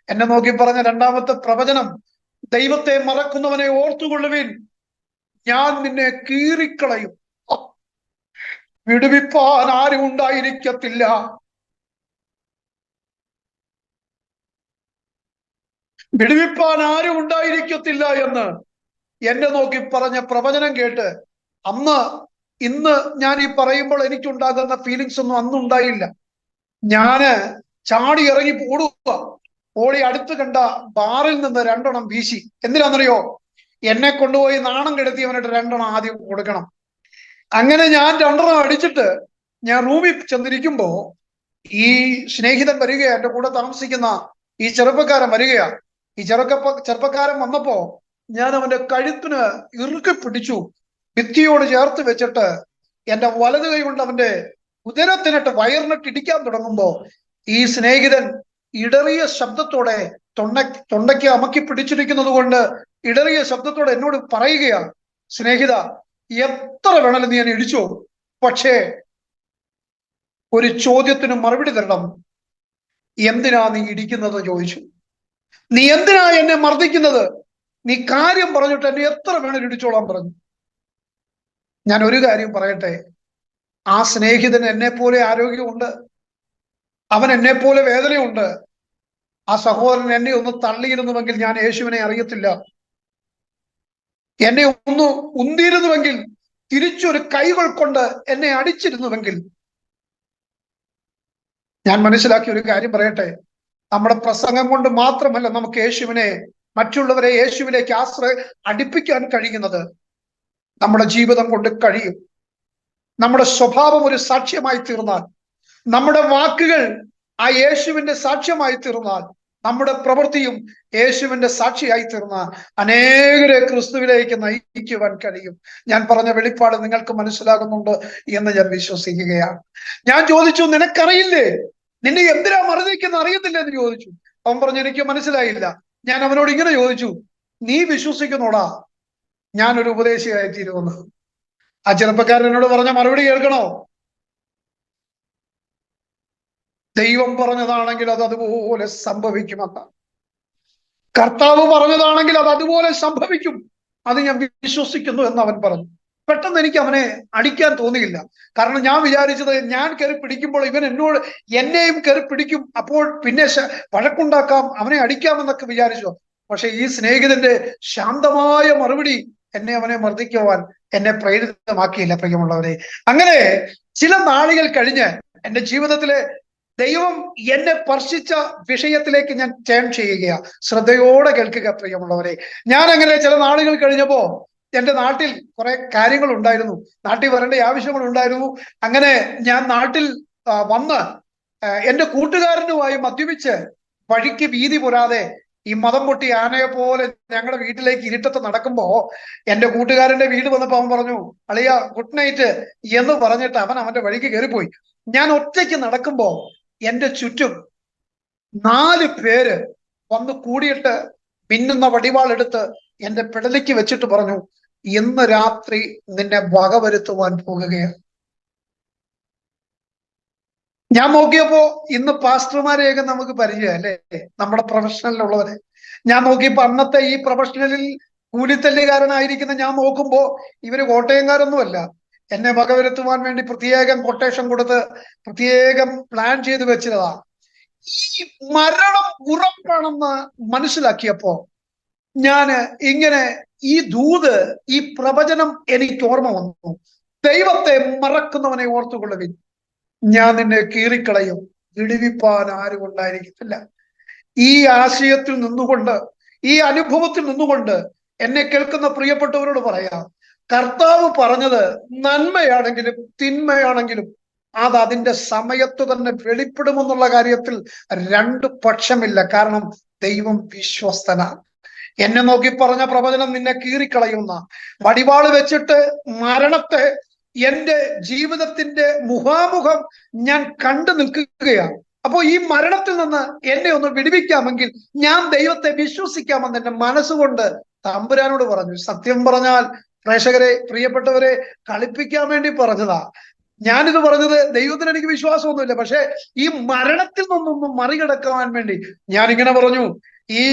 എന്നെ നോക്കി പറഞ്ഞ രണ്ടാമത്തെ പ്രവചനം: ദൈവത്തെ മറക്കുന്നവനെ ഓർത്തുകൊള്ളുവിൻ, ഞാൻ നിന്നെ കീറിക്കളയും, വിടുവിപ്പാൻ ആരും ഉണ്ടായിരിക്കത്തില്ല. വിടുവിപ്പാൻ ആരും ഉണ്ടായിരിക്കത്തില്ല എന്ന് എന്നെ നോക്കി പറഞ്ഞ പ്രവചനം കേട്ട് ഇന്ന് ഞാൻ ഈ പറയുമ്പോൾ എനിക്കുണ്ടാകുന്ന ഫീലിങ്സ് ഒന്നും അന്നുണ്ടായില്ല. ഞാന് ചാടി ഇറങ്ങി ഓടി അടുത്ത് കണ്ട ബാറിൽ നിന്ന് രണ്ടെണ്ണം വീശി. എന്തിനാണെന്നറിയോ? എന്നെ കൊണ്ടുപോയി നാണം കെടുത്തിയവനായിട്ട് രണ്ടെണ്ണം ആദ്യം കൊടുക്കണം. അങ്ങനെ ഞാൻ രണ്ടെണ്ണം അടിച്ചിട്ട് ഞാൻ റൂമിൽ ചെന്നിരിക്കുമ്പോ ഈ സ്നേഹിതൻ വരികയാ, എന്റെ കൂടെ താമസിക്കുന്ന ഈ ചെറുപ്പക്കാരൻ വരികയാ. ഈ ചെറുപ്പക്കാരൻ വന്നപ്പോ ഞാൻ അവന്റെ കഴുത്തിന് ഇറുക്കി പിടിച്ചു, ഭിത്തിയോട് ചേർത്ത് വെച്ചിട്ട് എന്റെ വലത് കൈ കൊണ്ട് അവന്റെ ഉദരത്തിനിട്ട് വയറിനിട്ട് ഇടിക്കാൻ തുടങ്ങുമ്പോ ഈ സ്നേഹിതൻ ഇടറിയ ശബ്ദത്തോടെ തൊണ്ടയ്ക്ക് അമക്കി പിടിച്ചിരിക്കുന്നത് കൊണ്ട് ഇടറിയ ശബ്ദത്തോടെ എന്നോട് പറയുകയാ: സ്നേഹിത, എത്ര വേണേലും നീ എന്നെ ഇടിച്ചോ, പക്ഷേ ഒരു ചോദ്യത്തിന് മറുപടി തരണം. എന്തിനാ നീ ഇടിക്കുന്നത് ചോദിച്ചു. നീ എന്തിനാ എന്നെ മർദ്ദിക്കുന്നത്? നീ കാര്യം പറഞ്ഞിട്ട് എന്നെ എത്ര വേണേലും ഇടിച്ചോളാൻ പറഞ്ഞു. ഞാൻ ഒരു കാര്യം പറയട്ടെ, ആ സ്നേഹിതന് എന്നെ പോലെ ആരോഗ്യമുണ്ട്, അവൻ എന്നെ പോലെ വേദനയുണ്ട്. ആ സഹോദരൻ എന്നെ ഒന്ന് തള്ളിയിരുന്നുവെങ്കിൽ ഞാൻ യേശുവിനെ അറിയത്തില്ല. എന്നെ ഒന്ന് ഉന്തിയിരുന്നുവെങ്കിൽ, തിരിച്ചൊരു കൈകൾ കൊണ്ട് എന്നെ അടിച്ചിരുന്നുവെങ്കിൽ. ഞാൻ മനസ്സിലാക്കിയ ഒരു കാര്യം പറയട്ടെ, നമ്മുടെ പ്രസംഗം കൊണ്ട് മാത്രമല്ല നമുക്ക് യേശുവിനെ, മറ്റുള്ളവരെ യേശുവിലേക്ക് അടുപ്പിക്കാൻ കഴിയുന്നത്. നമ്മുടെ ജീവിതം കൊണ്ട് കഴിയും. നമ്മുടെ സ്വഭാവം ഒരു സാക്ഷ്യമായി തീർന്നാൽ, നമ്മുടെ വാക്കുകൾ ആ യേശുവിന്റെ സാക്ഷ്യമായി തീർന്നാൽ, നമ്മുടെ പ്രവൃത്തിയും യേശുവിന്റെ സാക്ഷിയായി തീർന്നാൽ അനേകരെ ക്രിസ്തുവിലേക്ക് നയിക്കുവാൻ കഴിയും. ഞാൻ പറഞ്ഞ വെളിപ്പാട് നിങ്ങൾക്ക് മനസ്സിലാകുന്നുണ്ട് എന്ന് ഞാൻ വിശ്വസിക്കുകയാണ്. ഞാൻ ചോദിച്ചു, നിനക്കറിയില്ലേ? നിന്നെ എന്തിനാ മർദ്ദിക്കുന്ന അറിയത്തില്ല എന്ന് ചോദിച്ചു. അവൻ പറഞ്ഞു, എനിക്ക് മനസ്സിലായില്ല. ഞാൻ അവനോട് ഇങ്ങനെ ചോദിച്ചു, നീ വിശ്വസിക്കുന്നോടാ ഞാനൊരു ഉപദേശിയായി തീരുമെന്ന്? ആ ചെറുപ്പക്കാരൻ എന്നോട് പറഞ്ഞ മറുപടി കേൾക്കണോ? ദൈവം പറഞ്ഞതാണെങ്കിൽ അത് അതുപോലെ സംഭവിക്കുമെന്ന്, കർത്താവ് പറഞ്ഞതാണെങ്കിൽ അത് അതുപോലെ സംഭവിക്കും, അത് ഞാൻ വിശ്വസിക്കുന്നു എന്ന് അവൻ പറഞ്ഞു. പെട്ടെന്ന് എനിക്ക് അവനെ അടിക്കാൻ തോന്നിയില്ല. കാരണം ഞാൻ വിചാരിച്ചത്, ഞാൻ കയറി പിടിക്കുമ്പോൾ ഇവൻ എന്നെയും കയറി പിടിക്കും, അപ്പോൾ പിന്നെ വഴക്കുണ്ടാക്കാം, അവനെ അടിക്കാമെന്നൊക്കെ വിചാരിച്ചു. പക്ഷെ ഈ സ്നേഹിതന്റെ ശാന്തമായ മറുപടി അവനെ മർദ്ദിക്കുവാൻ എന്നെ പ്രേരിതമാക്കിയില്ല. പ്രിയമുള്ളവരെ, അങ്ങനെ ചില നാളുകൾ കഴിഞ്ഞ് എന്റെ ജീവിതത്തിലെ ദൈവം എന്നെ സ്പർശിച്ച വിഷയത്തിലേക്ക് ഞാൻ ടേൺ ചെയ്യുകയാ. ശ്രദ്ധയോടെ കേൾക്കുക പ്രിയമുള്ളവരെ. ഞാൻ അങ്ങനെ ചില നാളുകൾ കഴിഞ്ഞപ്പോ എന്റെ നാട്ടിൽ കുറെ കാര്യങ്ങൾ ഉണ്ടായിരുന്നു, നാട്ടിൽ വരേണ്ട ആവശ്യങ്ങൾ ഉണ്ടായിരുന്നു. അങ്ങനെ ഞാൻ നാട്ടിൽ വന്ന് എന്റെ കൂട്ടുകാരനുമായി മദ്യപിച്ച് വഴിക്ക് വീതി പോരാതെ ഈ മതം പൊട്ടി ആനയെ പോലെ ഞങ്ങളുടെ വീട്ടിലേക്ക് ഇരുട്ടത്ത് നടക്കുമ്പോ എന്റെ കൂട്ടുകാരന്റെ വീട് വന്നപ്പോ അവൻ പറഞ്ഞു, അളിയ ഗുഡ് നൈറ്റ് എന്ന് പറഞ്ഞിട്ട് അവന്റെ വഴിക്ക് കയറിപ്പോയി. ഞാൻ ഒറ്റയ്ക്ക് നടക്കുമ്പോ എന്റെ ചുറ്റും 4 പേര് വന്ന് കൂടിയിട്ട് മിന്നുന്ന വടിവാളെടുത്ത് എന്റെ പിടലിക്ക് വെച്ചിട്ട് പറഞ്ഞു, ഇന്ന് രാത്രി നിന്നെ വകവരുത്തുവാൻ പോകുകയാണ്. ഞാൻ നോക്കിയപ്പോ ഇന്ന് പാസ്റ്റർമാരെയൊക്കെ നമുക്ക് പരിചയം അല്ലേ, നമ്മുടെ പ്രൊഫഷണലിലുള്ളവരെ. ഞാൻ നോക്കിയപ്പോ അന്നത്തെ ഈ പ്രൊഫഷണലിൽ കൂലിത്തല്ലുകാരനായിരിക്കുന്ന ഞാൻ നോക്കുമ്പോ ഇവര് കോട്ടയംകാരൊന്നുമല്ല, എന്നെ വകവരുത്തുവാൻ വേണ്ടി പ്രത്യേകം കൊട്ടേഷൻ കൊടുത്ത് പ്രത്യേകം പ്ലാൻ ചെയ്ത് വെച്ചതാ. ഈ മരണം ഉറപ്പാണെന്ന് മനസ്സിലാക്കിയപ്പോ ഞാന് ഇങ്ങനെ ഈ ദൂത്, ഈ പ്രവചനം എനിക്ക് ഓർമ്മ വന്നു. ദൈവത്തെ മറക്കുന്നവനെ ഓർത്തുകൊള്ളുവിൻ, ഞാൻ നിന്നെ കീറിക്കളയും, വിടുവിപ്പാൻ ആരും ഉണ്ടായിരിക്കത്തില്ല. ഈ ആശയത്തിൽ നിന്നുകൊണ്ട്, ഈ അനുഭവത്തിൽ നിന്നുകൊണ്ട് എന്നെ കേൾക്കുന്ന പ്രിയപ്പെട്ടവരോട് പറയാം, കർത്താവ് പറഞ്ഞത് നന്മയാണെങ്കിലും തിന്മയാണെങ്കിലും അത് അതിന്റെ സമയത്ത് തന്നെ വെളിപ്പെടുമെന്നുള്ള കാര്യത്തിൽ രണ്ടു പക്ഷമില്ല. കാരണം ദൈവം വിശ്വസ്തനാണ്. എന്നെ നോക്കി പറഞ്ഞ പ്രവചനം നിന്നെ കീറിക്കളയുന്ന, വടിവാള് വെച്ചിട്ട് മരണത്തെ എന്റെ ജീവിതത്തിന്റെ മുഖാമുഖം ഞാൻ കണ്ടു നിൽക്കുകയാണ്. അപ്പോ ഈ മരണത്തിൽ നിന്ന് എന്നെ ഒന്ന് വിടുവിക്കാമെങ്കിൽ ഞാൻ ദൈവത്തെ വിശ്വസിക്കാമെന്ന് എന്റെ മനസ്സുകൊണ്ട് തമ്പുരാനോട് പറഞ്ഞു. സത്യം പറഞ്ഞാൽ പ്രേക്ഷകരെ, പ്രിയപ്പെട്ടവരെ, കളിപ്പിക്കാൻ വേണ്ടി പറഞ്ഞതാ. ഞാനിത് പറഞ്ഞത് ദൈവത്തിന് എനിക്ക് വിശ്വാസമൊന്നുമില്ല, പക്ഷെ ഈ മരണത്തിൽ നിന്നൊന്നും മറികടക്കാൻ വേണ്ടി ഞാൻ ഇങ്ങനെ പറഞ്ഞു, ഈ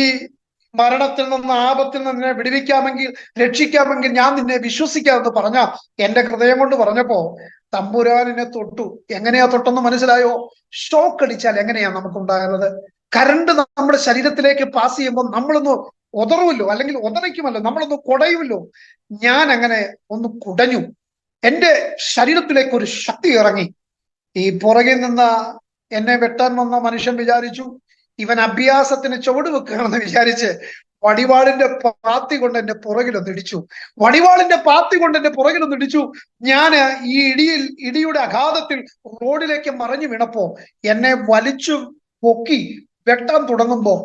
മരണത്തിൽ നിന്ന്, ആപത്തിൽ നിന്ന് നിന്നെ വിടുവിക്കാമെങ്കിൽ, രക്ഷിക്കാമെങ്കിൽ ഞാൻ നിന്നെ വിശ്വസിക്കാമെന്ന് പറഞ്ഞ എന്റെ ഹൃദയം കൊണ്ട് പറഞ്ഞപ്പോ തമ്പുരാനെ തൊട്ടു. എങ്ങനെയാ തൊട്ടെന്ന് മനസ്സിലായോ? ഷോക്ക് അടിച്ചാൽ എങ്ങനെയാ നമുക്കുണ്ടാകുന്നത്? കറണ്ട് നമ്മുടെ ശരീരത്തിലേക്ക് പാസ് ചെയ്യുമ്പോൾ നമ്മളൊന്ന് ഉതറുമല്ലോ, അല്ലെങ്കിൽ ഉതറിക്കുമല്ലോ, നമ്മളൊന്ന് കുടയുമല്ലോ. ഞാൻ അങ്ങനെ ഒന്ന് കുടഞ്ഞു. എന്റെ ശരീരത്തിലേക്ക് ഒരു ശക്തി ഇറങ്ങി. ഈ പുറകിൽ നിന്ന് എന്നെ വെട്ടാൻ വന്ന മനുഷ്യൻ വിചാരിച്ചു ഇവൻ അഭ്യാസത്തിന് ചുവട് വെക്കുകയാണെന്ന് വിചാരിച്ച് വടിവാളിന്റെ പാത്തി കൊണ്ട് എന്റെ പുറകിലൊന്ന് ഇടിച്ചു. വടിവാളിന്റെ പാത്തി കൊണ്ട് എന്റെ പുറകിലൊന്ന് ഇടിച്ചു. ഞാന് ഈ ഇടിയുടെ അഘാതത്തിൽ റോഡിലേക്ക് മറിഞ്ഞു വീണപ്പോ എന്നെ വലിച്ചു പൊക്കി വെട്ടാൻ തുടങ്ങുമ്പോ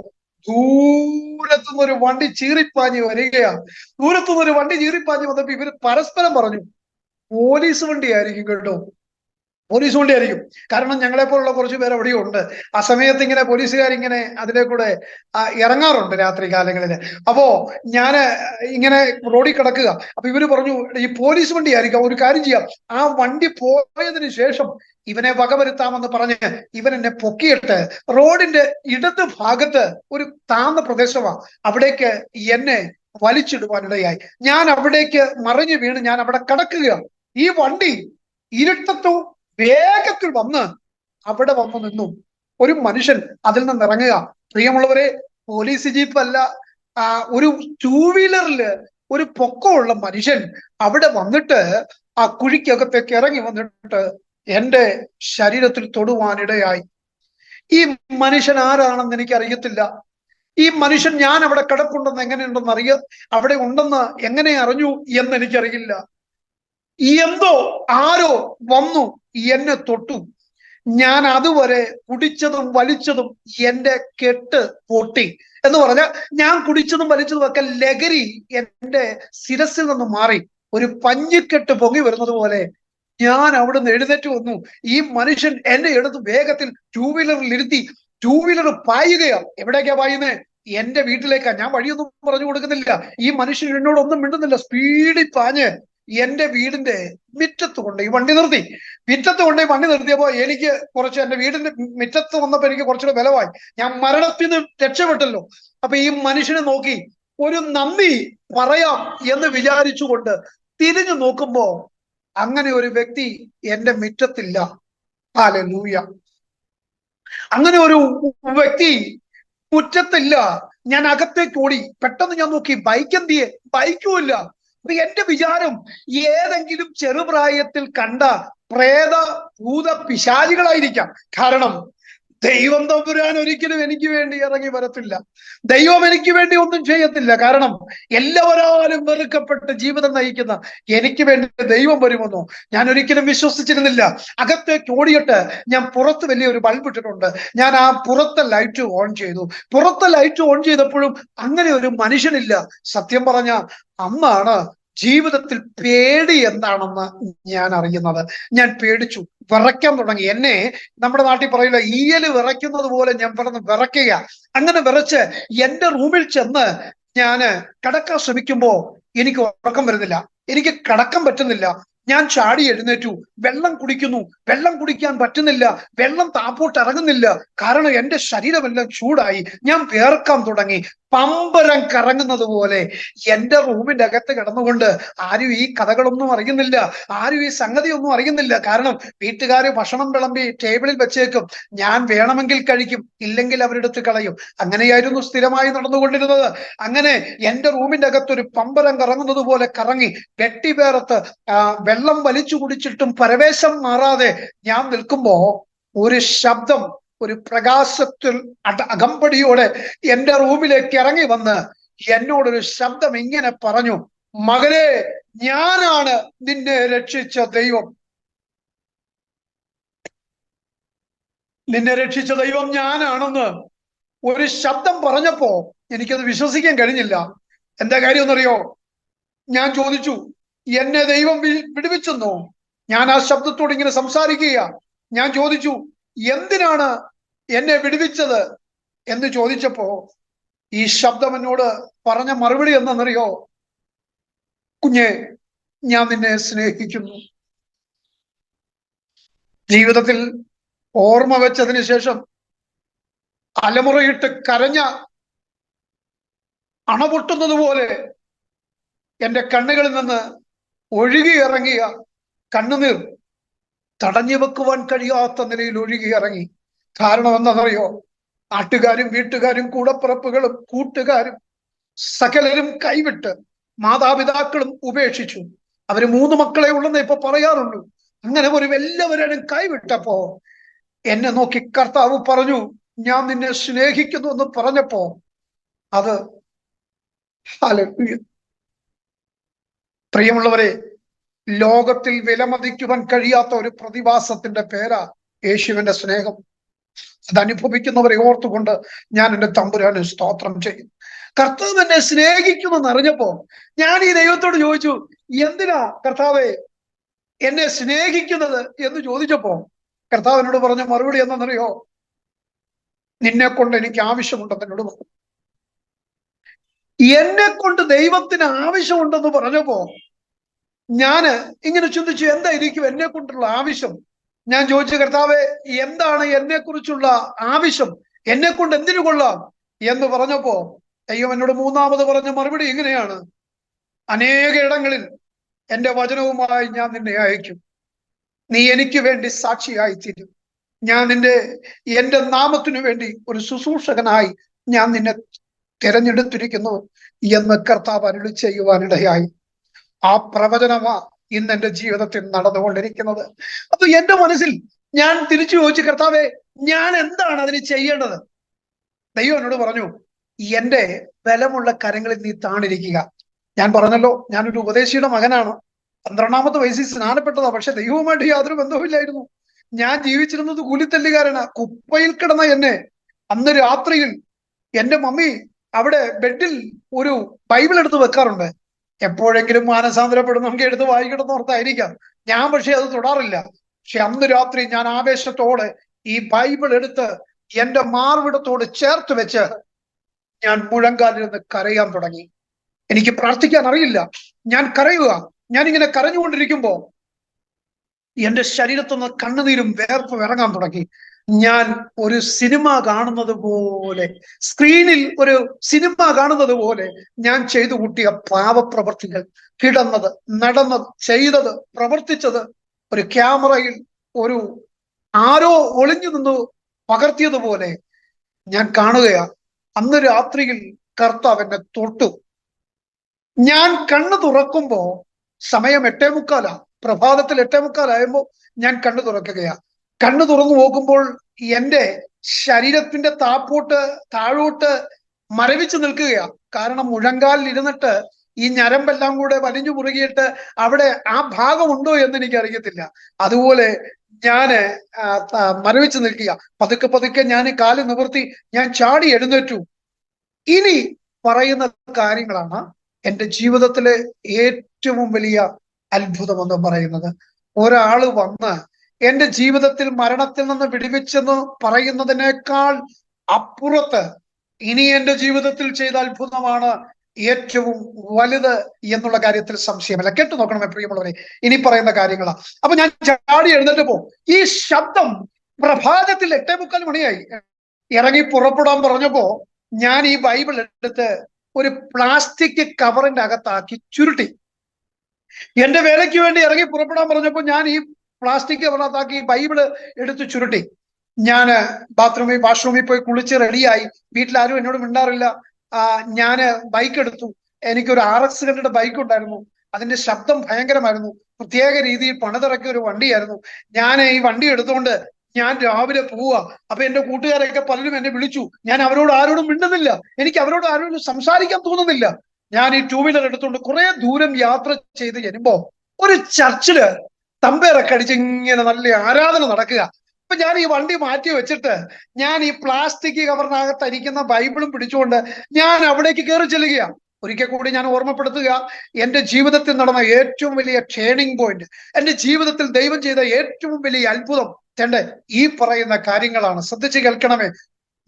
ദൂരത്തുനിന്നൊരു വണ്ടി ചീറിപ്പാഞ്ഞ് വരികയാണ്. ദൂരത്തുനിന്നൊരു വണ്ടി ചീറിപ്പാഞ്ഞ് വന്നപ്പോ ഇവര് പരസ്പരം പറഞ്ഞു, പോലീസ് വണ്ടി ആയിരിക്കും കേട്ടോ, പോലീസ് വണ്ടി ആയിരിക്കും. കാരണം ഞങ്ങളെ പോലുള്ള കുറച്ച് പേർ അവിടെയും ഉണ്ട്. ആ സമയത്ത് ഇങ്ങനെ പോലീസുകാരിങ്ങനെ അതിലെ കൂടെ ഇറങ്ങാറുണ്ട് രാത്രി കാലങ്ങളില്. അപ്പോ ഞാന് ഇങ്ങനെ റോഡിൽ കിടക്കുക. അപ്പൊ ഇവര് പറഞ്ഞു, ഈ പോലീസ് വണ്ടി ആയിരിക്കാം, ഒരു കാര്യം ചെയ്യാം, ആ വണ്ടി പോയതിനു ശേഷം ഇവനെ വകവരുത്താമെന്ന് പറഞ്ഞ് ഇവൻ എന്നെ പൊക്കിയിട്ട് റോഡിന്റെ ഇടത് ഭാഗത്ത് ഒരു താഴ്ന്ന പ്രദേശമാണ്, അവിടേക്ക് എന്നെ വലിച്ചിടുവാനിടയായി. ഞാൻ അവിടേക്ക് മറിഞ്ഞു വീണ് ഞാൻ അവിടെ കിടക്കുകയാണ്. ഈ വണ്ടി ഇരുട്ടത്തു വേഗത്തിൽ വന്ന് അവിടെ വന്നു നിന്നു. ഒരു മനുഷ്യൻ അതിൽ നിന്ന് ഇറങ്ങുക. പ്രിയമുള്ളവരെ, പോലീസ് ജീപ്പ് അല്ല, ഒരു ടൂ വീലറില് ഒരു പൊക്കമുള്ള മനുഷ്യൻ അവിടെ വന്നിട്ട് ആ കുഴിക്കകത്തേക്ക് ഇറങ്ങി വന്നിട്ട് എന്റെ ശരീരത്തിൽ തൊടുവാനിടയായി. ഈ മനുഷ്യൻ ആരാണെന്ന് എനിക്ക് അറിയത്തില്ല. ഈ മനുഷ്യൻ ഞാൻ അവിടെ കിടപ്പുണ്ടെന്ന് എങ്ങനെയുണ്ടെന്ന് അവിടെ ഉണ്ടെന്ന് എങ്ങനെ അറിഞ്ഞു എന്ന് എനിക്കറിയില്ല. എന്തോ ആരോ വന്നു എന്നെ തൊട്ടു. ഞാൻ അതുവരെ കുടിച്ചതും വലിച്ചതും എന്റെ കെട്ട് പൊട്ടി. എന്ന് പറഞ്ഞാൽ ഞാൻ കുടിച്ചതും വലിച്ചതും ഒക്കെ ലഹരി എന്റെ ശിരസിൽ നിന്ന് മാറി ഒരു പഞ്ഞിക്കെട്ട് പൊങ്ങി വരുന്നത് പോലെ ഞാൻ അവിടുന്ന് എഴുന്നേറ്റ് വന്നു. ഈ മനുഷ്യൻ എന്നെ എടുത്ത് വേഗത്തിൽ ടൂ വീലറിൽ ഇരുത്തി. ടൂ വീലർ പായുകയാണ്. എവിടേക്കാ പായുന്നേ? എന്റെ വീട്ടിലേക്കാ. ഞാൻ വഴിയൊന്നും പറഞ്ഞു കൊടുക്കുന്നില്ല. ഈ മനുഷ്യൻ എന്നോടൊന്നും മിണ്ടുന്നില്ല. സ്പീഡിൽ പാഞ്ഞ് എന്റെ വീടിന്റെ മുറ്റത്ത് കൊണ്ടുപോയി വണ്ടി നിർത്തി. മുറ്റത്ത് കൊണ്ടുപോയി വണ്ടി നിർത്തിയപ്പോ എനിക്ക് കുറച്ച്, എന്റെ വീടിന്റെ മുറ്റത്ത് വന്നപ്പോ എനിക്ക് കുറച്ചുകൂടെ ബലമായി. ഞാൻ മരണത്തിൽ നിന്ന് രക്ഷപ്പെട്ടല്ലോ. അപ്പൊ ഈ മനുഷ്യനെ നോക്കി ഒരു നന്ദി പറയാം എന്ന് വിചാരിച്ചുകൊണ്ട് തിരിഞ്ഞു നോക്കുമ്പോ അങ്ങനെ ഒരു വ്യക്തി എന്റെ മുറ്റത്തില്ല. ഹല്ലേലൂയ. അങ്ങനെ ഒരു വ്യക്തി മുറ്റത്തില്ല. ഞാൻ അകത്തേക്ക് ഓടി. പെട്ടെന്ന് ഞാൻ നോക്കി, ബൈക്ക് എന്തിയെ? ബൈക്കും ഇല്ല. അപ്പൊ എന്റെ വിചാരം ഏതെങ്കിലും ചെറുപ്രായത്തിൽ കണ്ട പ്രേത ഭൂത പിശാചികളായിരിക്കാം. കാരണം ദൈവം തമ്പുരാൻ ഒരിക്കലും എനിക്ക് വേണ്ടി ഇറങ്ങി വരത്തില്ല. ദൈവം എനിക്ക് വേണ്ടി ഒന്നും ചെയ്യത്തില്ല. കാരണം എല്ലാവരാലും വെറുക്കപ്പെട്ട് ജീവിതം നയിക്കുന്ന എനിക്ക് വേണ്ടി ദൈവം വരുമെന്നോ ഞാൻ ഒരിക്കലും വിശ്വസിച്ചിരുന്നില്ല. അകത്തേക്ക് ഓടിയിട്ട് ഞാൻ പുറത്ത് വലിയൊരു ബൾബ് ഇട്ടിട്ടുണ്ട്. ഞാൻ ആ പുറത്തെ ലൈറ്റ് ഓൺ ചെയ്തു. പുറത്തെ ലൈറ്റ് ഓൺ ചെയ്തപ്പോഴും അങ്ങനെ ഒരു മനുഷ്യനില്ല. സത്യം പറഞ്ഞ അന്നാണ് ജീവിതത്തിൽ പേടി എന്താണെന്ന് ഞാൻ അറിയുന്നത്. ഞാൻ പേടിച്ചു, വിറയ്ക്കാൻ തുടങ്ങി. എന്നെ നമ്മുടെ നാട്ടിൽ പറയില്ല, ഈയല് വിറയ്ക്കുന്നത് പോലെ ഞാൻ വിറയ്ക്കുക. അങ്ങനെ വിറച്ച് എന്റെ റൂമിൽ ചെന്ന് ഞാന് കിടക്കാൻ ശ്രമിക്കുമ്പോ എനിക്ക് ഉറക്കം വരുന്നില്ല, എനിക്ക് കിടക്കാൻ പറ്റുന്നില്ല. ഞാൻ ചാടി എഴുന്നേറ്റു. വെള്ളം കുടിക്കുന്നു, വെള്ളം കുടിക്കാൻ പറ്റുന്നില്ല, വെള്ളം താപ്പോട്ട് ഇറങ്ങുന്നില്ല. കാരണം എന്റെ ശരീരമെല്ലാം ചൂടായി. ഞാൻ വേർക്കാൻ തുടങ്ങി. പമ്പരം കറങ്ങുന്നത് പോലെ എന്റെ റൂമിന്റെ അകത്ത് കിടന്നുകൊണ്ട് ആരും ഈ കഥകളൊന്നും അറിയുന്നില്ല, ആരും ഈ സംഗതി ഒന്നും അറിയുന്നില്ല. കാരണം വീട്ടുകാര് ഭക്ഷണം വിളമ്പി ടേബിളിൽ വെച്ചേക്കും, ഞാൻ വേണമെങ്കിൽ കഴിക്കും, ഇല്ലെങ്കിൽ അവരെടുത്ത് കളയും. അങ്ങനെയായിരുന്നു സ്ഥിരമായി നടന്നുകൊണ്ടിരുന്നത്. അങ്ങനെ എന്റെ റൂമിന്റെ അകത്ത് ഒരു പമ്പരം കറങ്ങുന്നത് പോലെ കറങ്ങി വെട്ടിവേർത്ത് വെള്ളം വലിച്ചു കുടിച്ചിട്ടും പരവേശം മാറാതെ ഞാൻ നിൽക്കുമ്പോ ഒരു ശബ്ദം ഒരു പ്രകാശത്തിൽ അകമ്പടിയോടെ എന്റെ റൂമിലേക്ക് ഇറങ്ങി വന്ന് എന്നോടൊരു ശബ്ദം ഇങ്ങനെ പറഞ്ഞു, മകനെ, ഞാനാണ് നിന്നെ രക്ഷിച്ച ദൈവം. നിന്നെ രക്ഷിച്ച ദൈവം ഞാനാണെന്ന് ഒരു ശബ്ദം പറഞ്ഞപ്പോ എനിക്കത് വിശ്വസിക്കാൻ കഴിഞ്ഞില്ല. എന്താ കാര്യം എന്നറിയോ? ഞാൻ ചോദിച്ചു, എന്നെ ദൈവം വിടുവിച്ചെന്നോ? ഞാൻ ആ ശബ്ദത്തോട് ഇങ്ങനെ സംസാരിക്കുക. ഞാൻ ചോദിച്ചു, എന്തിനാണ് എന്നെ വിടുവിച്ചത് എന്ന് ചോദിച്ചപ്പോ ഈ ശബ്ദം എന്നോട് പറഞ്ഞ മറുപടി എന്താണെന്നറിയോ? കുഞ്ഞെ, ഞാൻ നിന്നെ സ്നേഹിക്കുന്നു. ജീവിതത്തിൽ ഓർമ്മ വെച്ചതിന് ശേഷം അലമുറയിട്ട് കരഞ്ഞ അണപൊട്ടുന്നത് പോലെ എന്റെ കണ്ണുകളിൽ നിന്ന് ഒഴുകിയിറങ്ങിയ കണ്ണുനീർ തടഞ്ഞു വെക്കുവാൻ കഴിയാത്ത നിലയിൽ ഒഴുകിയിറങ്ങി. കാരണം എന്താണെന്നറിയോ? നാട്ടുകാരും വീട്ടുകാരും കൂടപ്പിറപ്പുകളും കൂട്ടുകാരും സകലരും കൈവിട്ട്, മാതാപിതാക്കളും ഉപേക്ഷിച്ചു. അവര് 3 മക്കളെ ഉള്ളെന്ന് ഇപ്പൊ പറയാറുള്ളൂ. അങ്ങനെ ഒരു എല്ലാവരും കൈവിട്ടപ്പോ എന്നെ നോക്കി കർത്താവ് പറഞ്ഞു, ഞാൻ നിന്നെ സ്നേഹിക്കുന്നു എന്ന് പറഞ്ഞപ്പോ അത് ഹല്ലേലൂയ. പ്രിയമുള്ളവരെ, ലോകത്തിൽ വിലമതിക്കുവാൻ കഴിയാത്ത ഒരു പ്രതിഭാസത്തിന്റെ പേരാ യേശുവിന്റെ സ്നേഹം. അത് അനുഭവിക്കുന്നവരെ ഓർത്തുകൊണ്ട് ഞാൻ എന്റെ തമ്പുരാനെ സ്തോത്രം ചെയ്യും. കർത്താവ് എന്നെ സ്നേഹിക്കുമെന്ന് അറിഞ്ഞപ്പോ ഞാൻ ഈ ദൈവത്തോട് ചോദിച്ചു, എന്തിനാ കർത്താവെ എന്നെ സ്നേഹിക്കുന്നത് എന്ന് ചോദിച്ചപ്പോ കർത്താവ് എന്നോട് പറഞ്ഞ മറുപടി എന്താണെന്നറിയോ? നിന്നെ കൊണ്ട് എനിക്ക് ആവശ്യമുണ്ടെന്ന് എന്നോട് പറഞ്ഞു. എന്നെ കൊണ്ട് ദൈവത്തിന് ആവശ്യമുണ്ടെന്ന് പറഞ്ഞപ്പോ ഞാന് ഇങ്ങനെ ചിന്തിച്ചു, എന്തായിരിക്കും എന്നെ കൊണ്ടുള്ള ആവശ്യം? ഞാൻ ചോദിച്ചു, കർത്താവെ, എന്താണ് എന്നെ കുറിച്ചുള്ള ആവശ്യം? എന്നെ കൊണ്ട് എന്തിനു കൊള്ളാം എന്ന് പറഞ്ഞപ്പോ ദൈവം എന്നോട് 3ാമത് പറഞ്ഞ മറുപടി ഇങ്ങനെയാണ്, അനേക ഇടങ്ങളിൽ എന്റെ വചനവുമായി ഞാൻ നിന്നെ അയക്കും. നീ എനിക്ക് വേണ്ടി സാക്ഷിയായി തീരും. ഞാൻ എന്റെ നാമത്തിനു വേണ്ടി ഒരു ശുശ്രൂഷകനായി ഞാൻ നിന്നെ തിരഞ്ഞെടുത്തിരിക്കുന്നു എന്ന് കർത്താവ് അരുളി ചെയ്യുവാനിടയായി. ആ പ്രവചനമാ ഇന്ന് എന്റെ ജീവിതത്തിൽ നടന്നുകൊണ്ടിരിക്കുന്നത്. അപ്പൊ എന്റെ മനസ്സിൽ ഞാൻ തിരിച്ചു ചോദിച്ചു, കർത്താവെ, ഞാൻ എന്താണ് അതിന് ചെയ്യേണ്ടത്? ദൈവം എന്നോട് പറഞ്ഞു, എന്റെ ബലമുള്ള കരങ്ങളിൽ നീ താണിരിക്കുക. ഞാൻ പറഞ്ഞല്ലോ, ഞാനൊരു ഉപദേശിയുടെ മകനാണ്. 12ാമത്തെ വയസ്സിൽ സ്നാനപ്പെട്ടതാ. പക്ഷെ ദൈവവുമായിട്ട് യാതൊരു ബന്ധവുമില്ലായിരുന്നു. ഞാൻ ജീവിച്ചിരുന്നത് കൂലിത്തല്ലുകാരനാ. കുപ്പയിൽ കിടന്ന എന്നെ അന്ന് രാത്രിയിൽ എന്റെ മമ്മി അവിടെ ബെഡിൽ ഒരു ബൈബിൾ എടുത്ത് വെക്കാറുണ്ട്. എപ്പോഴെങ്കിലും മാനസാന്തരപ്പെടും, നമുക്ക് എടുത്ത് വായിക്കണമെന്ന് ഓർത്തായിരിക്കാം. ഞാൻ പക്ഷെ അത് തൊടാറില്ല. പക്ഷെ അന്ന് രാത്രി ഞാൻ ആവേശത്തോടെ ഈ ബൈബിൾ എടുത്ത് എന്റെ മാർവിടത്തോട് ചേർത്ത് വെച്ച് ഞാൻ മുഴങ്കാലിരുന്ന് കരയാൻ തുടങ്ങി. എനിക്ക് പ്രാർത്ഥിക്കാൻ അറിയില്ല. ഞാൻ കരയുക. ഞാൻ ഇങ്ങനെ കരഞ്ഞുകൊണ്ടിരിക്കുമ്പോ എന്റെ ശരീരത്തുനിന്ന് കണ്ണുനീരും വേർപ്പും ഇറങ്ങാൻ തുടങ്ങി. ഞാൻ ഒരു സിനിമ കാണുന്നത് പോലെ, സ്ക്രീനിൽ ഒരു സിനിമ കാണുന്നത് പോലെ ഞാൻ ചെയ്തു കൂട്ടിയ പാപപ്രവർത്തികൾ, കിടന്നത്, നടന്നത്, ചെയ്തത്, പ്രവർത്തിച്ചത് ഒരു ക്യാമറയിൽ ഒരു ആരോ ഒളിഞ്ഞു നിന്ന് പകർത്തിയതുപോലെ ഞാൻ കാണുകയാ. അന്ന് രാത്രിയിൽ കർത്താവ് എന്നെ തൊട്ടു. ഞാൻ കണ്ണു തുറക്കുമ്പോ സമയം 8:45, പ്രഭാതത്തിൽ 8:45 ഞാൻ കണ്ണു തുറക്കുകയാ. കണ്ണു തുറന്നു നോക്കുമ്പോൾ എന്റെ ശരീരത്തിന്റെ താഴോട്ട് മരവിച്ചു നിൽക്കുകയാ. കാരണം മുഴങ്കാലിൽ ഇരുന്നിട്ട് ഈ ഞരമ്പെല്ലാം കൂടെ വലിഞ്ഞു മുറുകിയിട്ട് അവിടെ ആ ഭാഗമുണ്ടോ എന്ന് എനിക്ക് അറിയത്തില്ല. അതുപോലെ ഞാന് മരവിച്ചു നിൽക്കുക. പതുക്കെ പതുക്കെ ഞാൻ കാല് നിവർത്തി ഞാൻ ചാടി എഴുന്നേറ്റു. ഇനി പറയുന്ന കാര്യങ്ങളാണ് എന്റെ ജീവിതത്തിലെ ഏറ്റവും വലിയ അത്ഭുതം എന്ന് പറയുന്നത്. ഒരാള് വന്ന് എന്റെ ജീവിതത്തിൽ മരണത്തിൽ നിന്ന് വിടുവിച്ചെന്ന് പറയുന്നതിനേക്കാൾ അപ്പുറത്ത് ഇനി എന്റെ ജീവിതത്തിൽ ചെയ്ത അത്ഭുതമാണ് ഏറ്റവും വലുത് എന്നുള്ള കാര്യത്തിൽ സംശയമല്ല. കേട്ടു നോക്കണമേ പ്രിയമുള്ളവരെ, ഇനി പറയുന്ന കാര്യങ്ങളാ. അപ്പൊ ഞാൻ ചാടി എഴുന്നേറ്റപ്പോ ഈ ശബ്ദം പ്രഭാതത്തിൽ 8:45 മണിയായി. ഇറങ്ങി പുറപ്പെടാൻ പറഞ്ഞപ്പോ ഞാൻ ഈ ബൈബിൾ എടുത്ത് ഒരു പ്ലാസ്റ്റിക് കവറിന്റെ അകത്താക്കി ചുരുട്ടി. എന്റെ വേലയ്ക്ക് വേണ്ടി ഇറങ്ങി പുറപ്പെടാൻ പറഞ്ഞപ്പോൾ ഞാൻ ഈ പ്ലാസ്റ്റിക് കവറിനകത്താക്കി ബൈബിള് എടുത്ത് ചുരുട്ടി. ഞാന് വാഷ്റൂമിൽ പോയി കുളിച്ച് റെഡിയായി. വീട്ടിലാരും എന്നോട് മിണ്ടാറില്ല. ഞാന് ബൈക്ക് എടുത്തു. എനിക്കൊരു RX 100 ബൈക്ക് ഉണ്ടായിരുന്നു. അതിന്റെ ശബ്ദം ഭയങ്കരമായിരുന്നു. പ്രത്യേക രീതിയിൽ പണിതിറക്കിയ ഒരു വണ്ടിയായിരുന്നു. ഞാൻ ഈ വണ്ടി എടുത്തുകൊണ്ട് ഞാൻ രാവിലെ പോവുക. അപ്പൊ എന്റെ കൂട്ടുകാരൊക്കെ പലരും എന്നെ വിളിച്ചു. ഞാൻ അവരോട് ആരോടും മിണ്ടുന്നില്ല. എനിക്ക് അവരോട് ആരോടും സംസാരിക്കാൻ തോന്നുന്നില്ല. ഞാൻ ഈ 2 വീലർ എടുത്തുകൊണ്ട് കുറെ ദൂരം യാത്ര ചെയ്ത് വരുമ്പോ ഒരു ചർച്ചില് തമ്പേറൊക്കെ അടിച്ച് ഇങ്ങനെ നല്ല ആരാധന നടക്കുക. അപ്പൊ ഞാൻ ഈ വണ്ടി മാറ്റി വെച്ചിട്ട് ഞാൻ ഈ പ്ലാസ്റ്റിക് കവറിനകത്ത് അരിക്കുന്ന ബൈബിളും പിടിച്ചുകൊണ്ട് ഞാൻ അവിടേക്ക് കയറി ചെല്ലുകയാണ്. ഒരിക്കൽ കൂടി ഞാൻ ഓർമ്മപ്പെടുത്തുക, എന്റെ ജീവിതത്തിൽ നടന്ന ഏറ്റവും വലിയ ടേണിംഗ് പോയിന്റ്, എന്റെ ജീവിതത്തിൽ ദൈവം ചെയ്ത ഏറ്റവും വലിയ അത്ഭുതം തന്റെ ഈ പറയുന്ന കാര്യങ്ങളാണ്. ശ്രദ്ധിച്ച് കേൾക്കണമേ.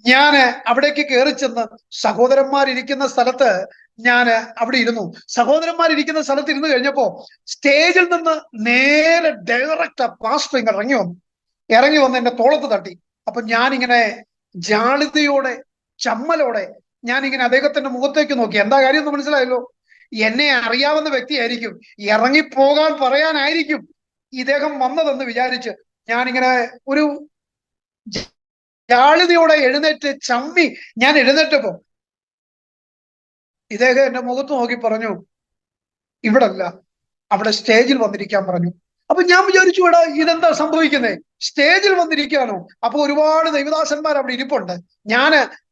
ഞാന് അവിടേക്ക് കയറി ചെന്ന് സഹോദരന്മാരിരിക്കുന്ന സ്ഥലത്ത് ഞാൻ അവിടെ ഇരുന്നു. സഹോദരന്മാരിരിക്കുന്ന സ്ഥലത്ത് ഇരുന്ന് കഴിഞ്ഞപ്പോ സ്റ്റേജിൽ നിന്ന് നേരെ ഡയറക്റ്റ് പാസ്റ്റർ ഇങ്ങനെ ഇറങ്ങി വന്ന് എന്റെ തോളത്ത് തട്ടി. അപ്പൊ ഞാനിങ്ങനെ ജാളിതയോടെ ചമ്മലോടെ ഞാനിങ്ങനെ അദ്ദേഹത്തിന്റെ മുഖത്തേക്ക് നോക്കി. എന്താ കാര്യം എന്ന് മനസ്സിലായല്ലോ. എന്നെ അറിയാവുന്ന വ്യക്തിയായിരിക്കും, ഇറങ്ങിപ്പോകാൻ പറയാനായിരിക്കും ഇദ്ദേഹം വന്നതെന്ന് വിചാരിച്ച് ഞാനിങ്ങനെ ഒരു ജാളിതയോടെ എഴുന്നേറ്റ് ചമ്മി ഞാൻ എഴുന്നേറ്റപ്പോ ഇദ്ദേഹം എന്റെ മുഖത്ത് നോക്കി പറഞ്ഞു, ഇവിടല്ല, അവിടെ സ്റ്റേജിൽ വന്നിരിക്കാൻ പറഞ്ഞു. അപ്പൊ ഞാൻ വിചാരിച്ചു, ഇവിടെ ഇതെന്താ സംഭവിക്കുന്നേ, സ്റ്റേജിൽ വന്നിരിക്കുകയാണോ? അപ്പൊ ഒരുപാട് ദൈവദാസന്മാർ അവിടെ ഇരിപ്പുണ്ട്.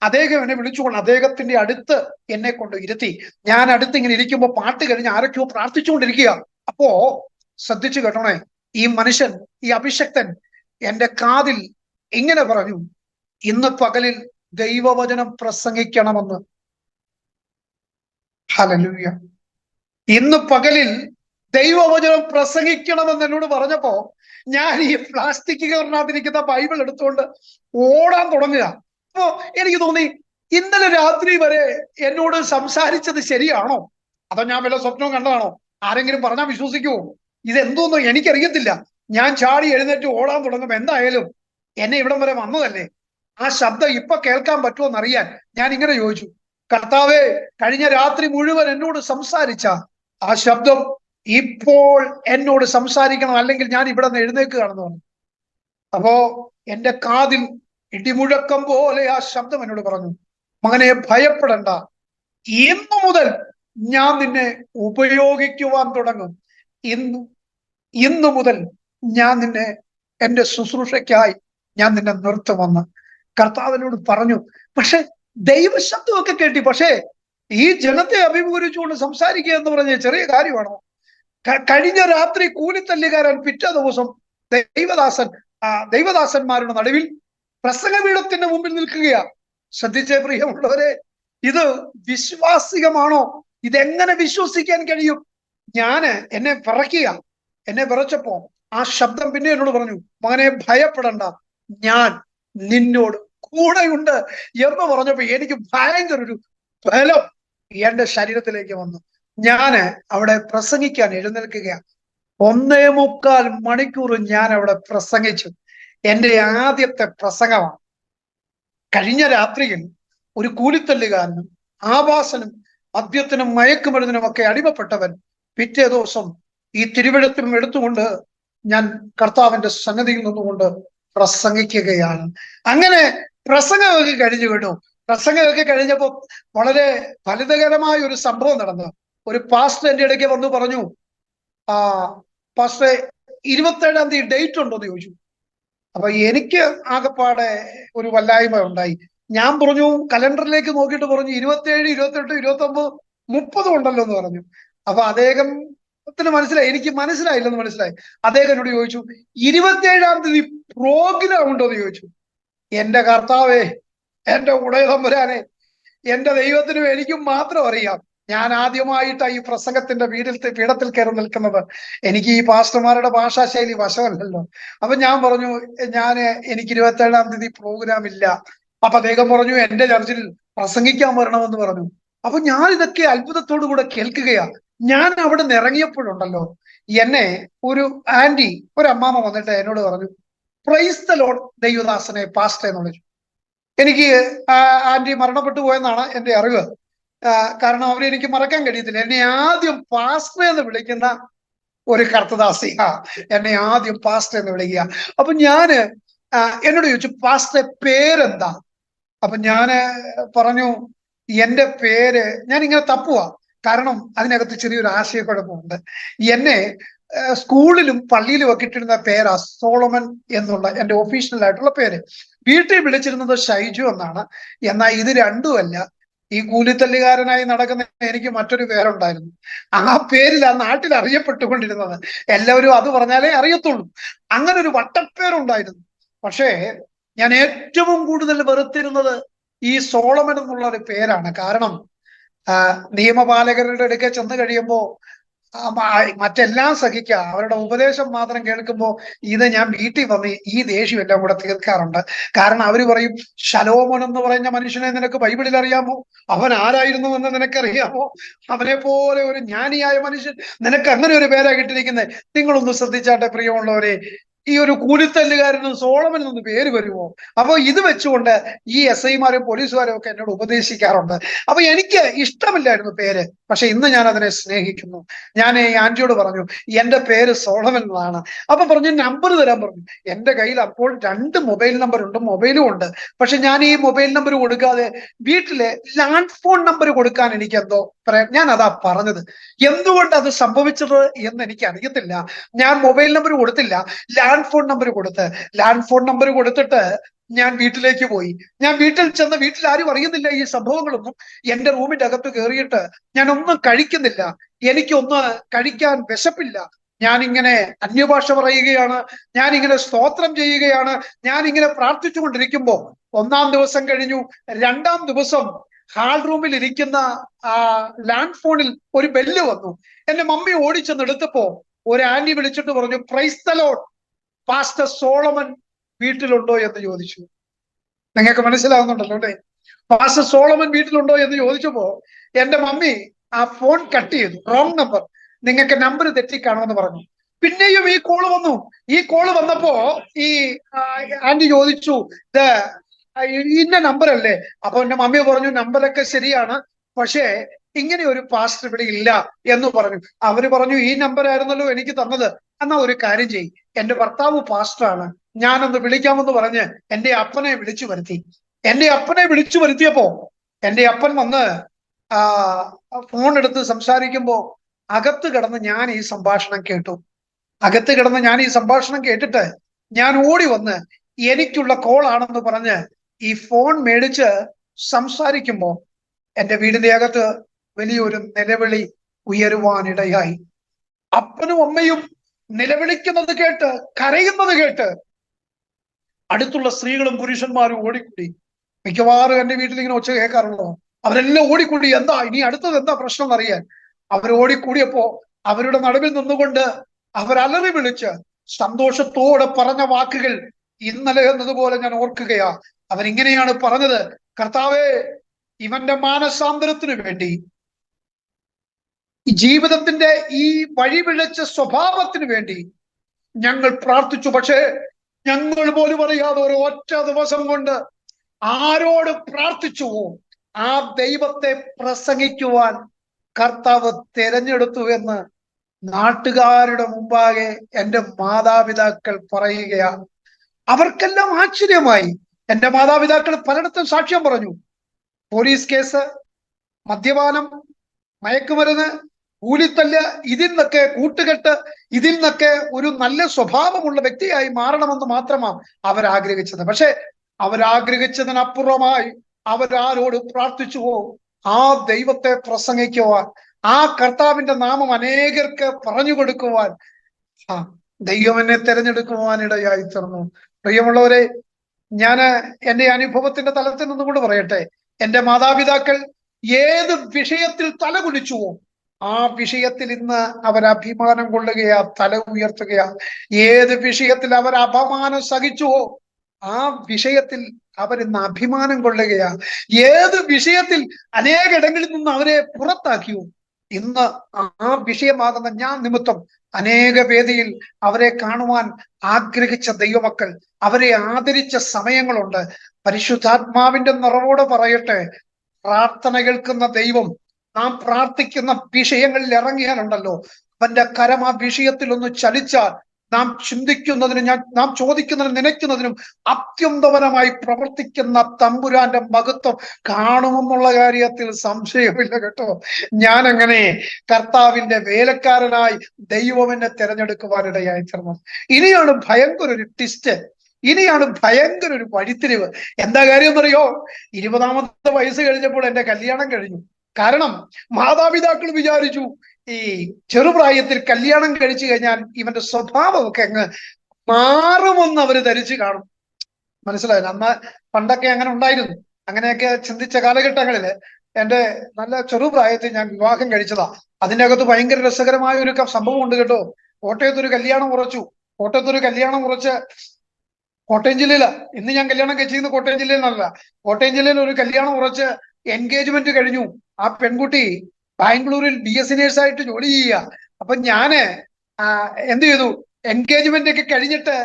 അദ്ദേഹം എന്നെ വിളിച്ചുകൊണ്ട് അദ്ദേഹത്തിന്റെ അടുത്ത് എന്നെ കൊണ്ട് ഇരുത്തി. ഞാൻ അടുത്ത് ഇങ്ങനെ ഇരിക്കുമ്പോ പാട്ട് കഴിഞ്ഞ് ആരൊക്കെയോ പ്രാർത്ഥിച്ചുകൊണ്ടിരിക്കുക. അപ്പോ ശ്രദ്ധിച്ചു കേട്ടോണേ, ഈ മനുഷ്യൻ, ഈ അഭിഷക്തൻ എന്റെ കാതിൽ ഇങ്ങനെ പറഞ്ഞു, ഇന്ന് പകലിൽ ദൈവവചനം പ്രസംഗിക്കണമെന്ന്. ഹല്ലേലൂയ. ഇന്ന് പകലിൽ ദൈവവചനം പ്രസംഗിക്കണമെന്ന് എന്നോട് പറഞ്ഞപ്പോ ഞാൻ ഈ പ്ലാസ്റ്റിക് കവറിനകത്തിരിക്കുന്ന ബൈബിൾ എടുത്തുകൊണ്ട് ഓടാൻ തുടങ്ങുക. അപ്പോ എനിക്ക് തോന്നി, ഇന്നലെ രാത്രി വരെ എന്നോട് സംസാരിച്ചത് ശരിയാണോ, അതോ ഞാൻ വല്ല സ്വപ്നവും കണ്ടതാണോ? ആരെങ്കിലും പറഞ്ഞാൽ വിശ്വസിക്കുമോ? ഇതെന്തോന്നോ എനിക്കറിയത്തില്ല. ഞാൻ ചാടി എഴുന്നേറ്റ് ഓടാൻ തുടങ്ങുമ്പോ എന്തായാലും എന്നെ ഇവിടം വരെ വന്നതല്ലേ, ആ ശബ്ദം ഇപ്പൊ കേൾക്കാൻ പറ്റുമോന്നറിയാൻ ഞാൻ ഇങ്ങനെ ചോദിച്ചു, കർത്താവേ, കഴിഞ്ഞ രാത്രി മുഴുവൻ എന്നോട് സംസാരിച്ച ആ ശബ്ദം ഇപ്പോൾ എന്നോട് സംസാരിക്കണം, അല്ലെങ്കിൽ ഞാൻ ഇവിടെ നിന്ന് എഴുന്നേൽക്കുകയാണെന്ന് പറഞ്ഞു. അപ്പോ എന്റെ കാതിൽ ഇടിമുഴക്കം പോലെ ആ ശബ്ദം എന്നോട് പറഞ്ഞു, മകനെ ഭയപ്പെടണ്ട, ഇന്നു മുതൽ ഞാൻ നിന്നെ ഉപയോഗിക്കുവാൻ തുടങ്ങും. ഇന്നു മുതൽ ഞാൻ നിന്നെ എന്റെ ശുശ്രൂഷയ്ക്കായി ഞാൻ നിന്നെ നിർത്തുമെന്ന് കർത്താവിനോട് പറഞ്ഞു. പക്ഷെ ദൈവശബ്ദമൊക്കെ കേട്ടി. പക്ഷേ ഈ ജനത്തെ അഭിമുഖീകരിച്ചുകൊണ്ട് സംസാരിക്കുക എന്ന് പറഞ്ഞ ചെറിയ കാര്യമാണോ? കഴിഞ്ഞ രാത്രി കൂലിത്തല്ലുകാരൻ പിറ്റേ ദിവസം ദൈവദാസന്മാരുടെ നടുവിൽ പ്രസംഗപീഠത്തിന്റെ മുമ്പിൽ നിൽക്കുകയാ. ശ്രദ്ധിച്ചേ പ്രിയമുള്ളവരെ, ഇത് വിശ്വാസികമാണോ? ഇതെങ്ങനെ വിശ്വസിക്കാൻ കഴിയും? എന്നെ വിറച്ചപ്പോ ആ ശബ്ദം പിന്നെ എന്നോട് പറഞ്ഞു, മകനെ ഭയപ്പെടണ്ട, ഞാൻ നിന്നോട് കൂടെയുണ്ട് എന്ന് പറഞ്ഞപ്പോ എനിക്ക് ഭയങ്കര ഒരു ബലം എന്റെ ശരീരത്തിലേക്ക് വന്നു. അവിടെ പ്രസംഗിക്കാൻ എഴുന്നേൽക്കുകയാണ്. 1.25 മണിക്കൂർ ഞാൻ അവിടെ പ്രസംഗിച്ചു. എന്റെ ആദ്യത്തെ പ്രസംഗമാണ്. കഴിഞ്ഞ രാത്രിയിൽ ഒരു കൂലിത്തല്ലുകാരനും ആവാസനും മദ്യത്തിനും മയക്കുമരുന്നിനും ഒക്കെ അടിമപ്പെട്ടവൻ പിറ്റേ ദിവസം ഈ തിരുവെഴുത്തും എടുത്തുകൊണ്ട് ഞാൻ കർത്താവിന്റെ സന്നിധിയിൽ നിന്നുകൊണ്ട് പ്രസംഗിക്കുകയാണ്. അങ്ങനെ പ്രസംഗമൊക്കെ കഴിഞ്ഞു കേട്ടോ. പ്രസംഗമൊക്കെ കഴിഞ്ഞപ്പോ വളരെ ഫലിതകരമായ ഒരു സംഭവം നടന്നു. ഒരു പാസ്റ്റർ എന്റെ ഇടയ്ക്ക് വന്നു പറഞ്ഞു, പാസ്റ്ററെ 27-ാം തീയതി ഡേറ്റ് ഉണ്ടോ എന്ന് ചോദിച്ചു. അപ്പൊ എനിക്ക് ആകെപ്പാടെ ഒരു വല്ലായ്മ ഉണ്ടായി. ഞാൻ പറഞ്ഞു, കലണ്ടറിലേക്ക് നോക്കിയിട്ട് പറഞ്ഞു 27, 28, 29, 30 ഉണ്ടല്ലോ എന്ന് പറഞ്ഞു. അപ്പൊ അദ്ദേഹത്തിന് മനസ്സിലായി, എനിക്ക് മനസ്സിലായില്ലെന്ന് മനസ്സിലായി. അദ്ദേഹം എന്നോട് ചോദിച്ചു, 27-ാം തീയതി പ്രോഗ്രാം ഉണ്ടോ എന്ന് ചോദിച്ചു. എന്റെ കർത്താവേ, എന്റെ ഉടയതമ്പുരാനെ, എന്റെ ദൈവത്തിനും എനിക്കും മാത്രം അറിയാം. ഞാൻ ആദ്യമായിട്ടാണ് ഈ പ്രസംഗത്തിന്റെ പീഠത്തിൽ കയറി നിൽക്കുന്നത്. എനിക്ക് ഈ പാസ്റ്റർമാരുടെ ഭാഷാശൈലി വശമല്ലല്ലോ. അപ്പൊ ഞാൻ പറഞ്ഞു, എനിക്ക് 27-ാം തീയതി പ്രോഗ്രാം ഇല്ല. അപ്പൊ അദ്ദേഹം പറഞ്ഞു, എന്റെ ചർച്ചിൽ പ്രസംഗിക്കാൻ വരണമെന്ന് പറഞ്ഞു. അപ്പൊ ഞാൻ ഇതൊക്കെ അത്ഭുതത്തോടു കൂടെ കേൾക്കുകയാ. ഞാൻ അവിടെ നിന്ന് ഇറങ്ങിയപ്പോഴുണ്ടല്ലോ, എന്നെ ഒരു അമ്മാമ വന്നിട്ട് എന്നോട് പറഞ്ഞു, പ്രൈസ് ദ ലോർഡ് ദൈവദാസനെ പാസ്റ്റർ എന്ന് വിളിച്ചു. എനിക്ക് ആന്റി മരണപ്പെട്ടു പോയെന്നാണ് എന്റെ അറിവ്. കാരണം അവരെനിക്ക് മറക്കാൻ കഴിയത്തില്ല. എന്നെ ആദ്യം പാസ്റ്റർ എന്ന് വിളിക്കുന്ന ഒരു കർത്തദാസിയ എന്നെ ആദ്യം പാസ്റ്റർ എന്ന് വിളിക്കുക. അപ്പൊ ഞാന് എന്നോട് ചോദിച്ചു, പാസ്റ്റർ പേരെന്താ? അപ്പൊ ഞാന് പറഞ്ഞു, എന്റെ പേര്, ഞാൻ ഇങ്ങനെ തപ്പുക, കാരണം അതിനകത്ത് ചെറിയൊരു ആശയക്കുഴപ്പമുണ്ട്. എന്നെ സ്കൂളിലും പള്ളിയിലും ഒക്കെ ഇട്ടിരുന്ന പേരാ സോളമൻ എന്നുള്ള എന്റെ ഒഫീഷ്യൽ ആയിട്ടുള്ള പേര്. വീട്ടിൽ വിളിച്ചിരുന്നത് ഷൈജു എന്നാണ്. എന്നാൽ ഇത് രണ്ടുമല്ല. ഈ കൂലിത്തല്ലുകാരനായി നടക്കുന്ന എനിക്ക് മറ്റൊരു പേരുണ്ടായിരുന്നു. ആ പേരിൽ ആ നാട്ടിൽ അറിയപ്പെട്ടുകൊണ്ടിരുന്നത്. എല്ലാവരും അത് പറഞ്ഞാലേ അറിയത്തുള്ളൂ. അങ്ങനെ ഒരു വട്ടപ്പേരുണ്ടായിരുന്നു. പക്ഷേ ഞാൻ ഏറ്റവും കൂടുതൽ വെറുത്തിരുന്നത് ഈ സോളമൻ എന്നുള്ള ഒരു പേരാണ്. കാരണം നിയമപാലകരുടെ അടുക്കെ ചെന്ന് കഴിയുമ്പോ മറ്റെല്ലാം സഹിക്കുക, അവരുടെ ഉപദേശം മാത്രം കേൾക്കുമ്പോൾ ഇത് ഞാൻ വീട്ടിൽ വന്ന് ഈ ദേഷ്യം എല്ലാം കൂടെ തീർക്കാറുണ്ട്. കാരണം അവര് പറയും, ശലോമോൻ എന്ന് പറഞ്ഞ മനുഷ്യനെ നിനക്ക് ബൈബിളിൽ അറിയാമോ? അവൻ ആരായിരുന്നു എന്ന് നിനക്കറിയാമോ? അവനെ പോലെ ഒരു ജ്ഞാനിയായ മനുഷ്യൻ, നിനക്ക് അങ്ങനെ ഒരു പേരാ കിട്ടിയിരിക്കുന്നത്. നിങ്ങളൊന്ന് ശ്രദ്ധിച്ചാട്ടെ പ്രിയമുള്ളവരെ, ഈ ഒരു കൂലിത്തല്ലുകാരനും സോളമനും ഒന്ന് പേര് വരുമോ? അപ്പൊ ഇത് വെച്ചുകൊണ്ട് ഈ SI-മാരും പോലീസുകാരും ഒക്കെ എന്നോട് ഉപദേശിക്കാറുണ്ട്. അപ്പൊ എനിക്ക് ഇഷ്ടമില്ലായിരുന്നു പേര്. പക്ഷെ ഇന്ന് ഞാൻ അതിനെ സ്നേഹിക്കുന്നു. ഞാൻ ഈ ആന്റിയോട് പറഞ്ഞു, എന്റെ പേര് സോളമൻ എന്നാണ്. അപ്പൊ പറഞ്ഞു നമ്പർ തരാൻ പറഞ്ഞു. എന്റെ കയ്യിൽ അപ്പോൾ 2 മൊബൈൽ നമ്പർ ഉണ്ട്, മൊബൈലും ഉണ്ട്. പക്ഷെ ഞാൻ ഈ മൊബൈൽ നമ്പർ കൊടുക്കാതെ വീട്ടിലെ ലാൻഡ് ഫോൺ നമ്പർ കൊടുക്കാൻ എനിക്ക് എന്തോ ഞാൻ അതാ പറഞ്ഞത്. എന്തുകൊണ്ട് അത് സംഭവിച്ചത് എന്ന് എനിക്ക് അറിയത്തില്ല. ഞാൻ മൊബൈൽ നമ്പർ കൊടുത്തില്ല, ലാൻഡ് ഫോൺ നമ്പർ കൊടുത്തിട്ട് ഞാൻ വീട്ടിലേക്ക് പോയി. ഞാൻ വീട്ടിൽ ചെന്ന് വീട്ടിൽ ആരും അറിയുന്നില്ല ഈ സംഭവങ്ങളൊന്നും. എന്റെ റൂമിന്റെ അകത്ത് കയറിയിട്ട് ഞാൻ ഒന്നും കഴിക്കുന്നില്ല. എനിക്കൊന്ന് കഴിക്കാൻ വിശപ്പില്ല. ഞാനിങ്ങനെ അന്യഭാഷ പറയുകയാണ്, ഞാനിങ്ങനെ സ്തോത്രം ചെയ്യുകയാണ്, ഞാനിങ്ങനെ പ്രാർത്ഥിച്ചുകൊണ്ടിരിക്കുമ്പോ 1-ാം ദിവസം കഴിഞ്ഞു. 2-ാം ദിവസം ഹാൾ റൂമിൽ ഇരിക്കുന്ന ലാൻഡ് ഫോണിൽ ഒരു ബെല്ല് വന്നു. എന്റെ മമ്മി ഓടിച്ചെന്ന് എടുത്തപ്പോ ഒരു ആന്റി വിളിച്ചിട്ട് പറഞ്ഞു, praise the Lord, pastor Solomon വീട്ടിലുണ്ടോ എന്ന് ചോദിച്ചു. നിങ്ങൾക്ക് മനസ്സിലാവുന്നുണ്ടല്ലോ അല്ലേ? പാസ്റ്റർ സോളമൻ വീട്ടിലുണ്ടോ എന്ന് ചോദിച്ചപ്പോ എന്റെ മമ്മി ആ ഫോൺ കട്ട് ചെയ്തു. റോങ് നമ്പർ, നിങ്ങൾക്ക് നമ്പർ തെറ്റിക്കാണോന്ന് പറഞ്ഞു. പിന്നെയും ഈ കോള് വന്നു. ഈ കോള് വന്നപ്പോ ഈ ആന്റി ചോദിച്ചു, ഇത് ഇന്ന നമ്പർ അല്ലേ? അപ്പൊ എന്റെ മമ്മി പറഞ്ഞു, നമ്പറൊക്കെ ശരിയാണ്, പക്ഷേ ഇങ്ങനെ ഒരു പാസ്റ്റർ ഇവിടെ ഇല്ല എന്ന് പറഞ്ഞു. അവര് പറഞ്ഞു, ഈ നമ്പർ ആയിരുന്നല്ലോ എനിക്ക് തന്നത്, എന്നാ ഒരു കാര്യം ചെയ്യും, എന്റെ ഭർത്താവ് പാസ്റ്ററാണ്, ഞാനൊന്ന് വിളിക്കാമെന്ന് പറഞ്ഞ് എന്റെ അപ്പനെ വിളിച്ചു വരുത്തി. എന്റെ അപ്പനെ വിളിച്ചു വരുത്തിയപ്പോ എന്റെ അപ്പൻ വന്ന് ഫോൺ എടുത്ത് സംസാരിക്കുമ്പോ അകത്ത് കിടന്ന് ഞാൻ ഈ സംഭാഷണം കേട്ടിട്ട് ഞാൻ ഓടി വന്ന് എനിക്കുള്ള കോൾ ആണെന്ന് പറഞ്ഞ് ഈ ഫോൺ മേടിച്ച് സംസാരിക്കുമ്പോ എന്റെ വീടിന്റെ അകത്ത് വലിയൊരു നിലവിളി ഉയരുവാനിടയായി. അപ്പനും അമ്മയും നിലവിളിക്കുന്നത് കേട്ട്, കരയുന്നത് കേട്ട് അടുത്തുള്ള സ്ത്രീകളും പുരുഷന്മാരും ഓടിക്കൂടി. മിക്കവാറും എന്റെ വീട്ടിൽ ഇങ്ങനെ ഒച്ച കേൾക്കാറുള്ളൂ. അവരെല്ലാം ഓടിക്കൂടി, എന്താ ഇനി അടുത്തത്, എന്താ പ്രശ്നം എന്നറിയാൻ. അവർ ഓടിക്കൂടിയപ്പോ അവരുടെ നടുവിൽ നിന്നുകൊണ്ട് അവരലറി വിളിച്ച് സന്തോഷത്തോടെ പറഞ്ഞ വാക്കുകൾ ഇന്നലെ എന്നതുപോലെ ഞാൻ ഓർക്കുകയാ. അവരിങ്ങനെയാണ് പറഞ്ഞത്, കർത്താവേ, ഇവന്റെ മാനസാന്തരത്തിനു വേണ്ടി, ജീവിതത്തിന്റെ ഈ വഴിപിഴച്ച സ്വഭാവത്തിന് വേണ്ടി ഞങ്ങൾ പ്രാർത്ഥിച്ചു. പക്ഷേ ഞങ്ങൾ പോലും അറിയാതെ ഒരു ഒറ്റ ദിവസം കൊണ്ട് ആരോട് പ്രാർത്ഥിച്ചുവോ ആ ദൈവത്തെ പ്രസംഗിക്കുവാൻ കർത്താവ് തിരഞ്ഞെടുത്തു എന്ന് നാട്ടുകാരുടെ മുമ്പാകെ എന്റെ മാതാപിതാക്കൾ പറയുകയാണ്. അവർക്കെല്ലാം ആശ്ചര്യമായി. എന്റെ മാതാപിതാക്കൾ പലയിടത്തും സാക്ഷ്യം പറഞ്ഞു. പോലീസ് കേസ്, മദ്യപാനം, മയക്കുമരുന്ന്, കൂലിത്തല്ല്, ഇതിൽ നിന്നൊക്കെ കൂട്ടുകെട്ട്, ഇതിൽ നിന്നൊക്കെ ഒരു നല്ല സ്വഭാവമുള്ള വ്യക്തിയായി മാറണമെന്ന് മാത്രമാണ് അവരാഗ്രഹിച്ചത്. പക്ഷെ അവരാഗ്രഹിച്ചതിനപ്പുറമായി അവരാരോട് പ്രാർത്ഥിച്ചുവോ ആ ദൈവത്തെ പ്രസംഗിക്കുവാൻ, ആ കർത്താവിന്റെ നാമം അനേകർക്ക് പറഞ്ഞു കൊടുക്കുവാൻ ദൈവം എന്നെ തിരഞ്ഞെടുക്കുവാനിടയായി തീർന്നു. പ്രിയമുള്ളവരെ, ഞാന് എന്റെ അനുഭവത്തിന്റെ തലത്തിൽ നിന്നുകൊണ്ട് പറയട്ടെ, എന്റെ മാതാപിതാക്കൾ ഏത് വിഷയത്തിൽ തല കുനിച്ചുവോ ആ വിഷയത്തിൽ ഇന്ന് അവർ അഭിമാനം കൊള്ളുകയാ, തല ഉയർത്തുകയാ. ഏത് വിഷയത്തിൽ അവർ അപമാനം സഹിച്ചുവോ ആ വിഷയത്തിൽ അവരിന്ന് അഭിമാനം കൊള്ളുകയാ. ഏത് വിഷയത്തിൽ അനേക ഇടങ്ങളിൽ നിന്ന് അവരെ പുറത്താക്കിയോ ഇന്ന് ആ വിഷയമാകുന്ന ഞാൻ നിമിത്തം അനേക വേദിയിൽ അവരെ കാണുവാൻ ആഗ്രഹിച്ച ദൈവമക്കൾ, അവരെ ആദരിച്ച സമയങ്ങളുണ്ട്. പരിശുദ്ധാത്മാവിന്റെ നിറവോടെ പറയട്ടെ, പ്രാർത്ഥന കേൾക്കുന്ന ദൈവം നാം പ്രാർത്ഥിക്കുന്ന വിഷയങ്ങളിൽ ഇറങ്ങിയാലുണ്ടല്ലോ, അവന്റെ കരം ആ വിഷയത്തിൽ ഒന്ന് ചലിച്ചാൽ നാം ചിന്തിക്കുന്നതിനും നാം ചോദിക്കുന്നതിനും നനയ്ക്കുന്നതിനും അത്യന്തപരമായി പ്രവർത്തിക്കുന്ന തമ്പുരാന്റെ മഹത്വം കാണുമെന്നുള്ള കാര്യത്തിൽ സംശയമില്ല കേട്ടോ. ഞാൻ അങ്ങനെ കർത്താവിന്റെ വേലക്കാരനായി ദൈവം എന്നെ തിരഞ്ഞെടുക്കുവാനിടയായി തീർന്നത്. ഇനിയാണ് ഭയങ്കര ഒരു ട്വിസ്റ്റ്, ഇനിയാണ് ഭയങ്കര ഒരു വഴിത്തിരിവ്. എന്താ കാര്യം എന്നറിയോ? 20ാമത്തെ വയസ്സ് കഴിഞ്ഞപ്പോൾ എന്റെ കല്യാണം കഴിഞ്ഞു. കാരണം മാതാപിതാക്കൾ വിചാരിച്ചു ഈ ചെറുപ്രായത്തിൽ കല്യാണം കഴിച്ചു കഴിഞ്ഞാൽ ഇവന്റെ സ്വഭാവമൊക്കെ അങ്ങ് മാറുമെന്ന് അവര് ധരിച്ചു കാണും. മനസ്സിലായില്ല? അന്ന് പണ്ടൊക്കെ അങ്ങനെ ഉണ്ടായിരുന്നു. അങ്ങനെയൊക്കെ ചിന്തിച്ച കാലഘട്ടങ്ങളില് എന്റെ നല്ല ചെറുപ്രായത്തിൽ ഞാൻ വിവാഹം കഴിച്ചതാ. അതിന്റെ അകത്ത് ഭയങ്കര രസകരമായ ഒരു സംഭവം ഉണ്ട് കേട്ടോ. കോട്ടയത്തൊരു കല്യാണം ഉറച്ച് കോട്ടയം ജില്ലയില. ഇന്ന് ഞാൻ കല്യാണം കഴിച്ചിരുന്നത് കോട്ടയം ജില്ലയിൽ നിന്നല്ല. കോട്ടയം ജില്ലയിൽ ഒരു കല്യാണം ഉറച്ച് എൻഗേജ്മെന്റ് കഴിഞ്ഞു. ആ പെൺകുട്ടി ബാംഗ്ലൂരിൽ BSc നേഴ്സായിട്ട് ജോലി ചെയ്യുക. അപ്പൊ ഞാന് എന്ത് ചെയ്തു, എൻഗേജ്മെന്റ് ഒക്കെ കഴിഞ്ഞിട്ട്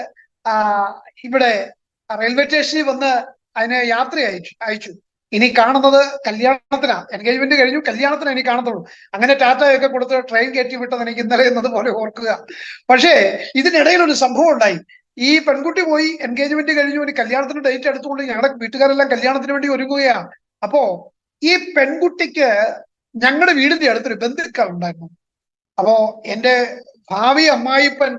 ഇവിടെ റെയിൽവേ സ്റ്റേഷനിൽ വന്ന് അതിനെ യാത്ര അയച്ചു. ഇനി കാണുന്നത് കല്യാണത്തിനാ. എൻഗേജ്മെന്റ് കഴിഞ്ഞു, കല്യാണത്തിനാ ഇനി കാണത്തുള്ളൂ. അങ്ങനെ ടാറ്റയൊക്കെ കൊടുത്ത് ട്രെയിൻ കയറ്റി വിട്ടത് എനിക്ക് ഇന്നലെ എന്നതുപോലെ ഓർക്കുക. പക്ഷേ ഇതിനിടയിൽ ഒരു സംഭവം ഉണ്ടായി. ഈ പെൺകുട്ടി പോയി, എൻഗേജ്മെന്റ് കഴിഞ്ഞു, ഇനി കല്യാണത്തിന് ഡേറ്റ് എടുത്തുകൊണ്ട് ഞങ്ങളുടെ വീട്ടുകാരെല്ലാം കല്യാണത്തിന് വേണ്ടി ഒരുങ്ങുകയാണ്. അപ്പോ ഈ പെൺകുട്ടിക്ക് ഞങ്ങളുടെ വീടിന്റെ അടുത്തൊരു ബന്ധുക്കൾ ഉണ്ടായിരുന്നു. അപ്പോ എന്റെ ഭാവി അമ്മായിപ്പൻ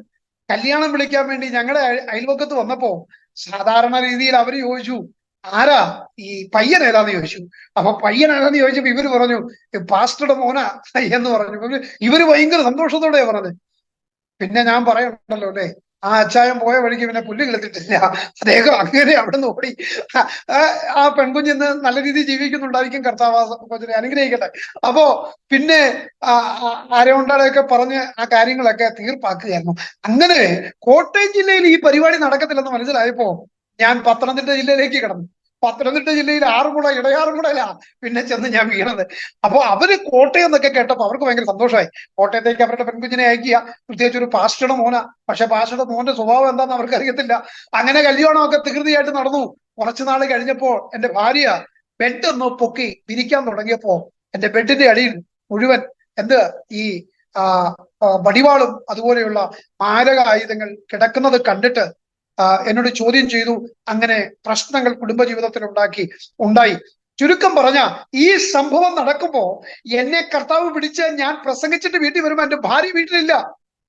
കല്യാണം വിളിക്കാൻ വേണ്ടി ഞങ്ങളുടെ അയൽവക്കത്ത് വന്നപ്പോ സാധാരണ രീതിയിൽ അവര് ചോദിച്ചു, ആരാ ഈ പയ്യൻ ഏതാന്ന് ചോദിച്ചു. അപ്പൊ പയ്യൻ ഏതാന്ന് ചോദിച്ചപ്പോ ഇവര് പറഞ്ഞു പാസ്റ്ററുടെ മോനാ എന്ന് പറഞ്ഞു. ഇവര് ഭയങ്കര സന്തോഷത്തോടെയാ പറഞ്ഞത്. പിന്നെ ഞാൻ പറയണ്ടല്ലോ അല്ലെ, ആ അച്ചായൻ പോയ വഴിക്ക് പിന്നെ പുല്ല് കിളത്തിട്ടില്ല. അദ്ദേഹം അങ്ങനെ അവിടെ നിന്ന് ഓടി. ആ പെൺകുഞ്ഞിന്ന് നല്ല രീതിയിൽ ജീവിക്കുന്നുണ്ടായിരിക്കും. കർത്താവ് അനുഗ്രഹിക്കട്ടെ. അപ്പോ പിന്നെ ആരോണ്ടാളെയൊക്കെ പറഞ്ഞ് ആ കാര്യങ്ങളൊക്കെ തീർപ്പാക്കുകയായിരുന്നു. അങ്ങനെ കോട്ടയം ജില്ലയിൽ ഈ പരിപാടി നടക്കത്തില്ലെന്ന് മനസ്സിലായപ്പോ ഞാൻ പത്തനംതിട്ട ജില്ലയിലേക്ക് കടന്നു. പത്തനംതിട്ട ജില്ലയിൽ ആറുമുള ഇടയാറുമുളയിലാ പിന്നെ ചെന്ന് ഞാൻ വീണത്. അപ്പൊ അവര് കോട്ടയം എന്നൊക്കെ കേട്ടപ്പോ അവർക്ക് ഭയങ്കര സന്തോഷമായി. കോട്ടയത്തേക്ക് അവരുടെ പെൺകുഞ്ഞിനെ അയക്കുക, പ്രത്യേകിച്ച് ഒരു പാസ്റ്ററുടെ മോനാ. പക്ഷെ പാസ്റ്ററുടെ മോന്റെ സ്വഭാവം എന്താന്ന് അവർക്ക് അറിയത്തില്ല. അങ്ങനെ കല്യാണമൊക്കെ തകൃതിയായിട്ട് നടന്നു. കുറച്ചു നാൾ കഴിഞ്ഞപ്പോ എന്റെ ഭാര്യ ബെഡ് ഒന്ന് പൊക്കി വിരിക്കാൻ തുടങ്ങിയപ്പോ എന്റെ ബെഡിന്റെ അടിയിൽ മുഴുവൻ ഈ വടിവാളും അതുപോലെയുള്ള മാരക ആയുധങ്ങൾ കിടക്കുന്നത് കണ്ടിട്ട് എന്നോട് ചോദ്യം ചെയ്തു. അങ്ങനെ പ്രശ്നങ്ങൾ കുടുംബജീവിതത്തിൽ ഉണ്ടായി. ചുരുക്കം പറഞ്ഞ ഈ സംഭവം നടക്കുമ്പോ എന്നെ കർത്താവ് പിടിച്ച് ഞാൻ പ്രസംഗിച്ചിട്ട് വീട്ടിൽ വരുമ്പോ എന്റെ ഭാര്യ വീട്ടിലില്ല.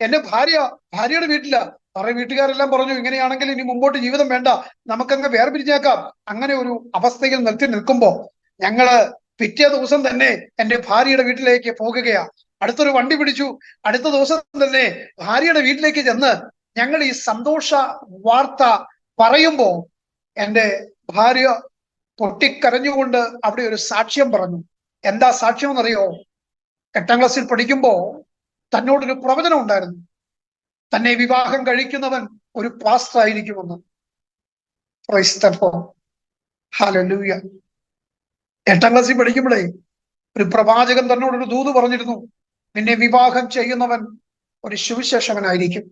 എന്റെ ഭാര്യയുടെ വീട്ടില. അവരുടെ വീട്ടുകാരെല്ലാം പറഞ്ഞു, ഇങ്ങനെയാണെങ്കിൽ ഇനി മുമ്പോട്ട് ജീവിതം വേണ്ട, നമുക്കങ്ങ് വേർപിരിഞ്ഞേക്കാം. അങ്ങനെ ഒരു അവസ്ഥയിൽ നിൽക്കുമ്പോ ഞങ്ങള് പിറ്റേ ദിവസം തന്നെ എന്റെ ഭാര്യയുടെ വീട്ടിലേക്ക് പോകുകയാ. അടുത്തൊരു വണ്ടി പിടിച്ചു. അടുത്ത ദിവസം തന്നെ ഭാര്യയുടെ വീട്ടിലേക്ക് ചെന്ന് ഞങ്ങൾ ഈ സന്തോഷ വാർത്ത പറയുമ്പോ എന്റെ ഭാര്യ പൊട്ടിക്കരഞ്ഞുകൊണ്ട് അവിടെ ഒരു സാക്ഷ്യം പറഞ്ഞു. എന്താ സാക്ഷ്യം എന്നറിയോ? 8ാം ക്ലാസ്സിൽ പഠിക്കുമ്പോ തന്നോടൊരു പ്രവചനം ഉണ്ടായിരുന്നു, തന്നെ വിവാഹം കഴിക്കുന്നവൻ ഒരു പാസ്റ്റർ ആയിരിക്കുമെന്ന്. ഹല്ലേലൂയ. 8ാം ക്ലാസ്സിൽ പഠിക്കുമ്പോഴേ ഒരു പ്രവാചകൻ തന്നോടൊരു ദൂത് പറഞ്ഞിരുന്നു, നിന്നെ വിവാഹം ചെയ്യുന്നവൻ ഒരു സുവിശേഷകനായിരിക്കും,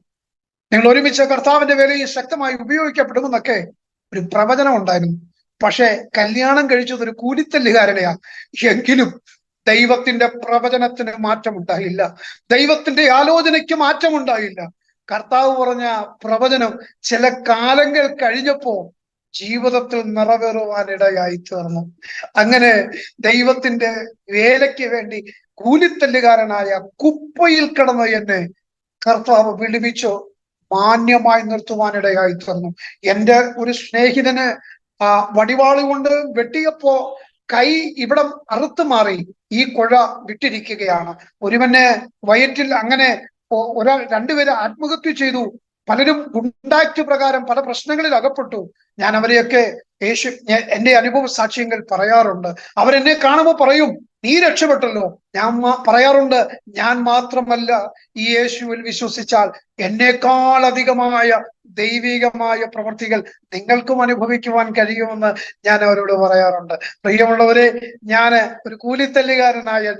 നിങ്ങൾ ഒരുമിച്ച് കർത്താവിന്റെ വേലയിൽ ശക്തമായി ഉപയോഗിക്കപ്പെടുമെന്നൊക്കെ ഒരു പ്രവചനം ഉണ്ടായിരുന്നു. പക്ഷെ കല്യാണം കഴിച്ചത് ഒരു കൂലിത്തല്ലുകാരനെയാ. എങ്കിലും ദൈവത്തിന്റെ പ്രവചനത്തിന് മാറ്റമുണ്ടായില്ല, ദൈവത്തിന്റെ ആലോചനയ്ക്ക് മാറ്റമുണ്ടായില്ല. കർത്താവ് പറഞ്ഞ പ്രവചനം ചില കാലങ്ങൾ കഴിഞ്ഞപ്പോ ജീവിതത്തിൽ നിറവേറുവാനിടയായി തീർന്നു. അങ്ങനെ ദൈവത്തിന്റെ വേലയ്ക്ക് വേണ്ടി കൂലിത്തല്ലുകാരനായ കുപ്പയിൽ കിടന്ന് എന്നെ കർത്താവ് വിളിപ്പിച്ചു മാന്യമായി നിർത്തുവാനിടയായി തീർന്നു. എന്റെ ഒരു സ്നേഹിതന് വടിവാള് കൊണ്ട് വെട്ടിയപ്പോ കൈ ഇവിടം അറുത്തു മാറി, ഈ കുഴ വിട്ടിരിക്കുകയാണ്. ഒരുവന് വയറ്റിൽ അങ്ങനെ രണ്ടുപേരെ ആത്മഹത്യ ചെയ്തു. പലരും ഗുണ്ടാക്ട് പ്രകാരം പല പ്രശ്നങ്ങളിൽ അകപ്പെട്ടു. ഞാൻ അവരെയൊക്കെ എന്റെ അനുഭവ സാക്ഷ്യങ്ങൾ പറയാറുണ്ട്. അവരെന്നെ കാണുമ്പോൾ പറയും, നീ രക്ഷപ്പെട്ടല്ലോ. ഞാൻ പറയാറുണ്ട്, ഞാൻ മാത്രമല്ല, ഈ യേശുവിൽ വിശ്വസിച്ചാൽ എന്നേക്കാൾ അധികമായ ദൈവികമായ പ്രവൃത്തികൾ നിങ്ങൾക്കും അനുഭവിക്കുവാൻ കഴിയുമെന്ന് ഞാൻ അവരോട് പറയാറുണ്ട്. പ്രിയമുള്ളവരെ, ഒരു കൂലിത്തല്ലുകാരനായ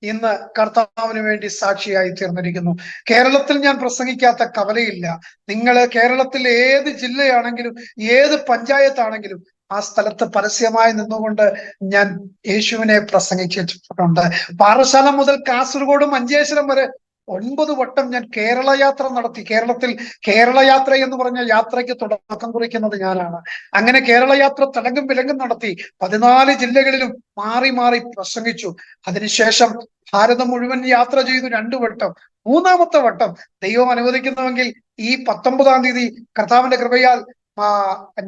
ഇന്ന് കർത്താവിന് വേണ്ടി സാക്ഷിയായി തീർന്നിരിക്കുന്നു. കേരളത്തിൽ ഞാൻ പ്രസംഗിക്കാത്ത കവലയില്ല. നിങ്ങൾ കേരളത്തിൽ ഏത് ജില്ലയാണെങ്കിലും ഏത് പഞ്ചായത്താണെങ്കിലും ആ സ്ഥലത്ത് പരസ്യമായി നിന്നുകൊണ്ട് ഞാൻ യേശുവിനെ പ്രസംഗിച്ചിട്ടുണ്ട്. പാറശാല മുതൽ കാസർഗോഡ് മഞ്ചേശ്വരം വരെ 9 വട്ടം ഞാൻ കേരള യാത്ര നടത്തി. കേരളത്തിൽ കേരള യാത്ര എന്ന് പറഞ്ഞ യാത്രയ്ക്ക് തുടക്കം കുറിക്കുന്നത് ഞാനാണ്. അങ്ങനെ കേരള യാത്ര തലങ്കും വിലങ്കും നടത്തി 14 ജില്ലകളിലും മാറി മാറി പ്രസംഗിച്ചു. അതിനുശേഷം ഭാരതം മുഴുവൻ യാത്ര ചെയ്തു 2 വട്ടം. 3-ാമത്തെ വട്ടം ദൈവം അനുവദിക്കുന്നുവെങ്കിൽ ഈ 19-ാം തീയതി കർത്താവിന്റെ കൃപയാൽ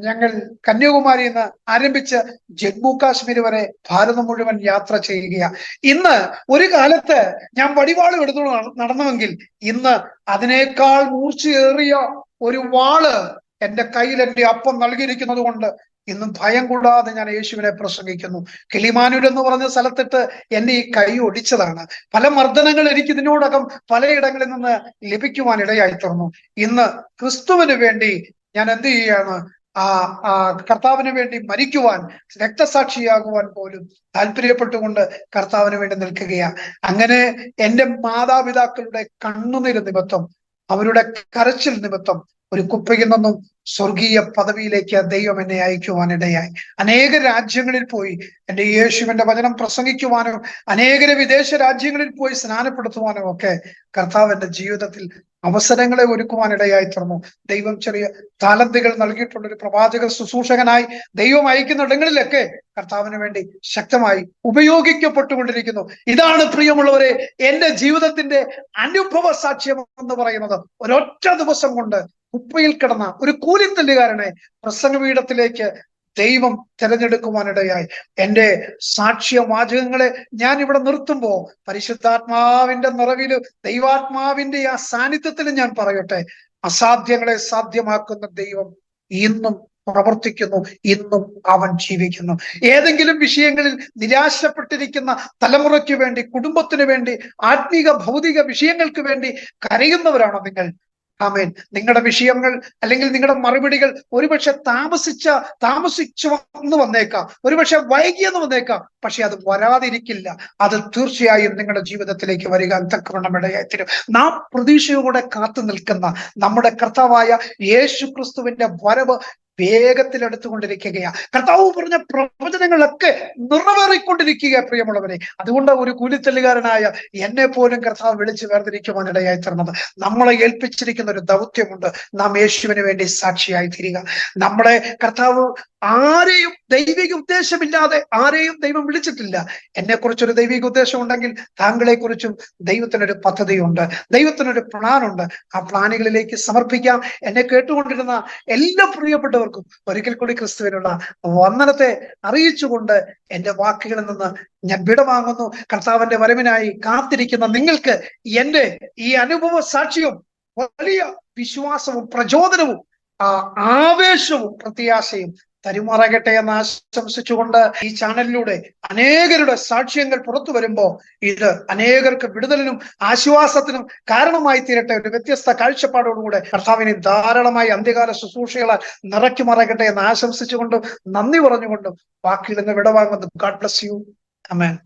ഞങ്ങൾ കന്യാകുമാരിയിൽ നിന്ന് ആരംഭിച്ച് ജമ്മു കാശ്മീർ വരെ ഭാരതം മുഴുവൻ യാത്ര ചെയ്യുകയാണ്. ഇന്ന് ഒരു കാലത്ത് ഞാൻ വടിവാളും എടുത്തു നടന്നുവെങ്കിൽ ഇന്ന് അതിനേക്കാൾ മൂർച്ചയേറിയ ഒരു വാള് എന്റെ കയ്യിൽ എന്റെ അപ്പം നൽകിയിരിക്കുന്നത് കൊണ്ട് ഇന്നും ഭയം കൂടാതെ ഞാൻ യേശുവിനെ പ്രസംഗിക്കുന്നു. കിളിമാനൂർ എന്ന് പറഞ്ഞ സ്ഥലത്തിട്ട് എന്നെ ഈ കൈ ഒടിച്ചതാണ്. പല മർദ്ദനങ്ങൾ എനിക്ക് ഇതിനോടകം പലയിടങ്ങളിൽ നിന്ന് ലഭിക്കുവാൻ ഇടയായി തീർന്നു. ഇന്ന് ക്രിസ്തുവിന് വേണ്ടി ഞാൻ എന്ത് ചെയ്യാണ്? കർത്താവിന് വേണ്ടി മരിക്കുവാൻ, രക്തസാക്ഷിയാകുവാൻ പോലും താല്പര്യപ്പെട്ടുകൊണ്ട് കർത്താവിന് വേണ്ടി നിൽക്കുകയാണ്. അങ്ങനെ എന്റെ മാതാപിതാക്കളുടെ കണ്ണുനീര് നിമിത്തം, അവരുടെ കരച്ചിൽ നിമിത്തം ഒരു കുപ്പയിൽ നിന്നും സ്വർഗീയ പദവിയിലേക്ക് ദൈവം എന്നെ അയക്കുവാനിടയായി. അനേക രാജ്യങ്ങളിൽ പോയി എന്റെ യേശുവിന്റെ വചനം പ്രസംഗിക്കുവാനും അനേകരെ വിദേശ രാജ്യങ്ങളിൽ പോയി സ്നാനപ്പെടുത്തുവാനും ഒക്കെ കർത്താവ് എന്റെ ജീവിതത്തിൽ അവസരങ്ങളെ ഒരുക്കുവാനിടയായി തീർന്നു. ദൈവം ചെറിയ താലന്തുകൾ നൽകിയിട്ടുള്ള ഒരു പ്രവാചക ശുശ്രൂഷകനായി ദൈവം അയക്കുന്നിടങ്ങളിലൊക്കെ കർത്താവിന് വേണ്ടി ശക്തമായി ഉപയോഗിക്കപ്പെട്ടുകൊണ്ടിരിക്കുന്നു. ഇതാണ് പ്രിയമുള്ളവരെ എന്റെ ജീവിതത്തിന്റെ അനുഭവ സാക്ഷ്യം എന്ന് പറയുന്നത്. ഒരൊറ്റ ദിവസം കൊണ്ട് കുപ്പയിൽ കിടന്ന ഒരു കൂലിത്തല്ലുകാരനെ പ്രസംഗപീഠത്തിലേക്ക് ദൈവം തിരഞ്ഞെടുക്കുവാനിടയായി. എന്റെ സാക്ഷ്യവാചകങ്ങളെ ഞാൻ ഇവിടെ നിർത്തുമ്പോ പരിശുദ്ധാത്മാവിന്റെ നിറവില് ദൈവാത്മാവിന്റെ ആ സാന്നിധ്യത്തിൽ ഞാൻ പറയട്ടെ, അസാധ്യങ്ങളെ സാധ്യമാക്കുന്ന ദൈവം ഇന്നും പ്രവർത്തിക്കുന്നു, ഇന്നും അവൻ ജീവിക്കുന്നു. ഏതെങ്കിലും വിഷയങ്ങളിൽ നിരാശപ്പെട്ടിരിക്കുന്ന തലമുറയ്ക്ക് വേണ്ടി, കുടുംബത്തിന് വേണ്ടി, ആത്മീക ഭൗതിക വിഷയങ്ങൾക്ക് വേണ്ടി കരയുന്നവരാണോ നിങ്ങൾ? ആമേൻ. നിങ്ങളുടെ വിഷയങ്ങൾ അല്ലെങ്കിൽ നിങ്ങളുടെ മറുപടികൾ ഒരുപക്ഷെ താമസിച്ചു വന്നേക്കാം, ഒരുപക്ഷെ വൈകിയെന്ന് വന്നേക്കാം. പക്ഷെ അത് വരാതിരിക്കില്ല. അത് തീർച്ചയായും നിങ്ങളുടെ ജീവിതത്തിലേക്ക് വരിക തക്കവണ്ണം ഇടയായിത്തീരും. നാം പ്രതീക്ഷയോടെ കാത്തു നിൽക്കുന്ന നമ്മുടെ കർത്താവായ യേശു ക്രിസ്തുവിന്റെ വരവ് വേഗത്തിൽ എടുത്തുകൊണ്ടിരിക്കുകയാണ്. കർത്താവ് പറഞ്ഞ പ്രവചനങ്ങളൊക്കെ നിറവേറിക്കൊണ്ടിരിക്കുക പ്രിയമുള്ളവരെ. അതുകൊണ്ട് ഒരു കൂലിത്തല്ലുകാരനായ എന്നെ പോലും കർത്താവ് വിളിച്ചു വേർതിരിക്കുവാൻ ഇടയായി തീർന്നത്. നമ്മളെ ഏൽപ്പിച്ചിരിക്കുന്ന ഒരു ദൗത്യമുണ്ട്. നാം യേശുവിന് വേണ്ടി സാക്ഷിയായി തീരുക. നമ്മളെ കർത്താവ് ആരെയും ദൈവിക ഉദ്ദേശമില്ലാതെ ആരെയും ദൈവം വിളിച്ചിട്ടില്ല. എന്നെ കുറിച്ചൊരു ദൈവിക ഉദ്ദേശം ഉണ്ടെങ്കിൽ താങ്കളെ കുറിച്ചും ദൈവത്തിനൊരു പദ്ധതിയുണ്ട്, ദൈവത്തിനൊരു പ്ലാനുണ്ട്. ആ പ്ലാനുകളിലേക്ക് സമർപ്പിക്കാം. എന്നെ കേട്ടുകൊണ്ടിരുന്ന എല്ലാ പ്രിയപ്പെട്ടവർക്കും ഒരിക്കൽ കൂടി ക്രിസ്തുവിനുള്ള വന്ദനത്തെ അറിയിച്ചുകൊണ്ട് എന്റെ വാക്കുകളിൽ നിന്ന് ഞാൻ വിടവാങ്ങുന്നു. കർത്താവിന്റെ വരവിനായി കാത്തിരിക്കുന്ന നിങ്ങൾക്ക് എന്റെ ഈ അനുഭവ സാക്ഷ്യവും വലിയ വിശ്വാസവും പ്രചോദനവും ആവേശവും പ്രത്യാശയും തരുമാറാകട്ടെ എന്ന് ആശംസിച്ചുകൊണ്ട് ഈ ചാനലിലൂടെ അനേകരുടെ സാക്ഷ്യങ്ങൾ പുറത്തു വരുമ്പോ ഇത് അനേകർക്ക് വിടുതലിനും ആശ്വാസത്തിനും കാരണമായി തീരട്ടെ. ഒരു വ്യത്യസ്ത കാഴ്ചപ്പാടോടുകൂടെ കർത്താവിനെ ധാരാളമായി അന്ത്യകാല ശുശ്രൂഷകളാൽ നിറയ്ക്കുമാറാകട്ടെ എന്ന് ആശംസിച്ചുകൊണ്ടും നന്ദി പറഞ്ഞുകൊണ്ടും വാക്കിൽ നിന്ന് വിടവാങ്ങുന്നു. God bless you. ആമേൻ.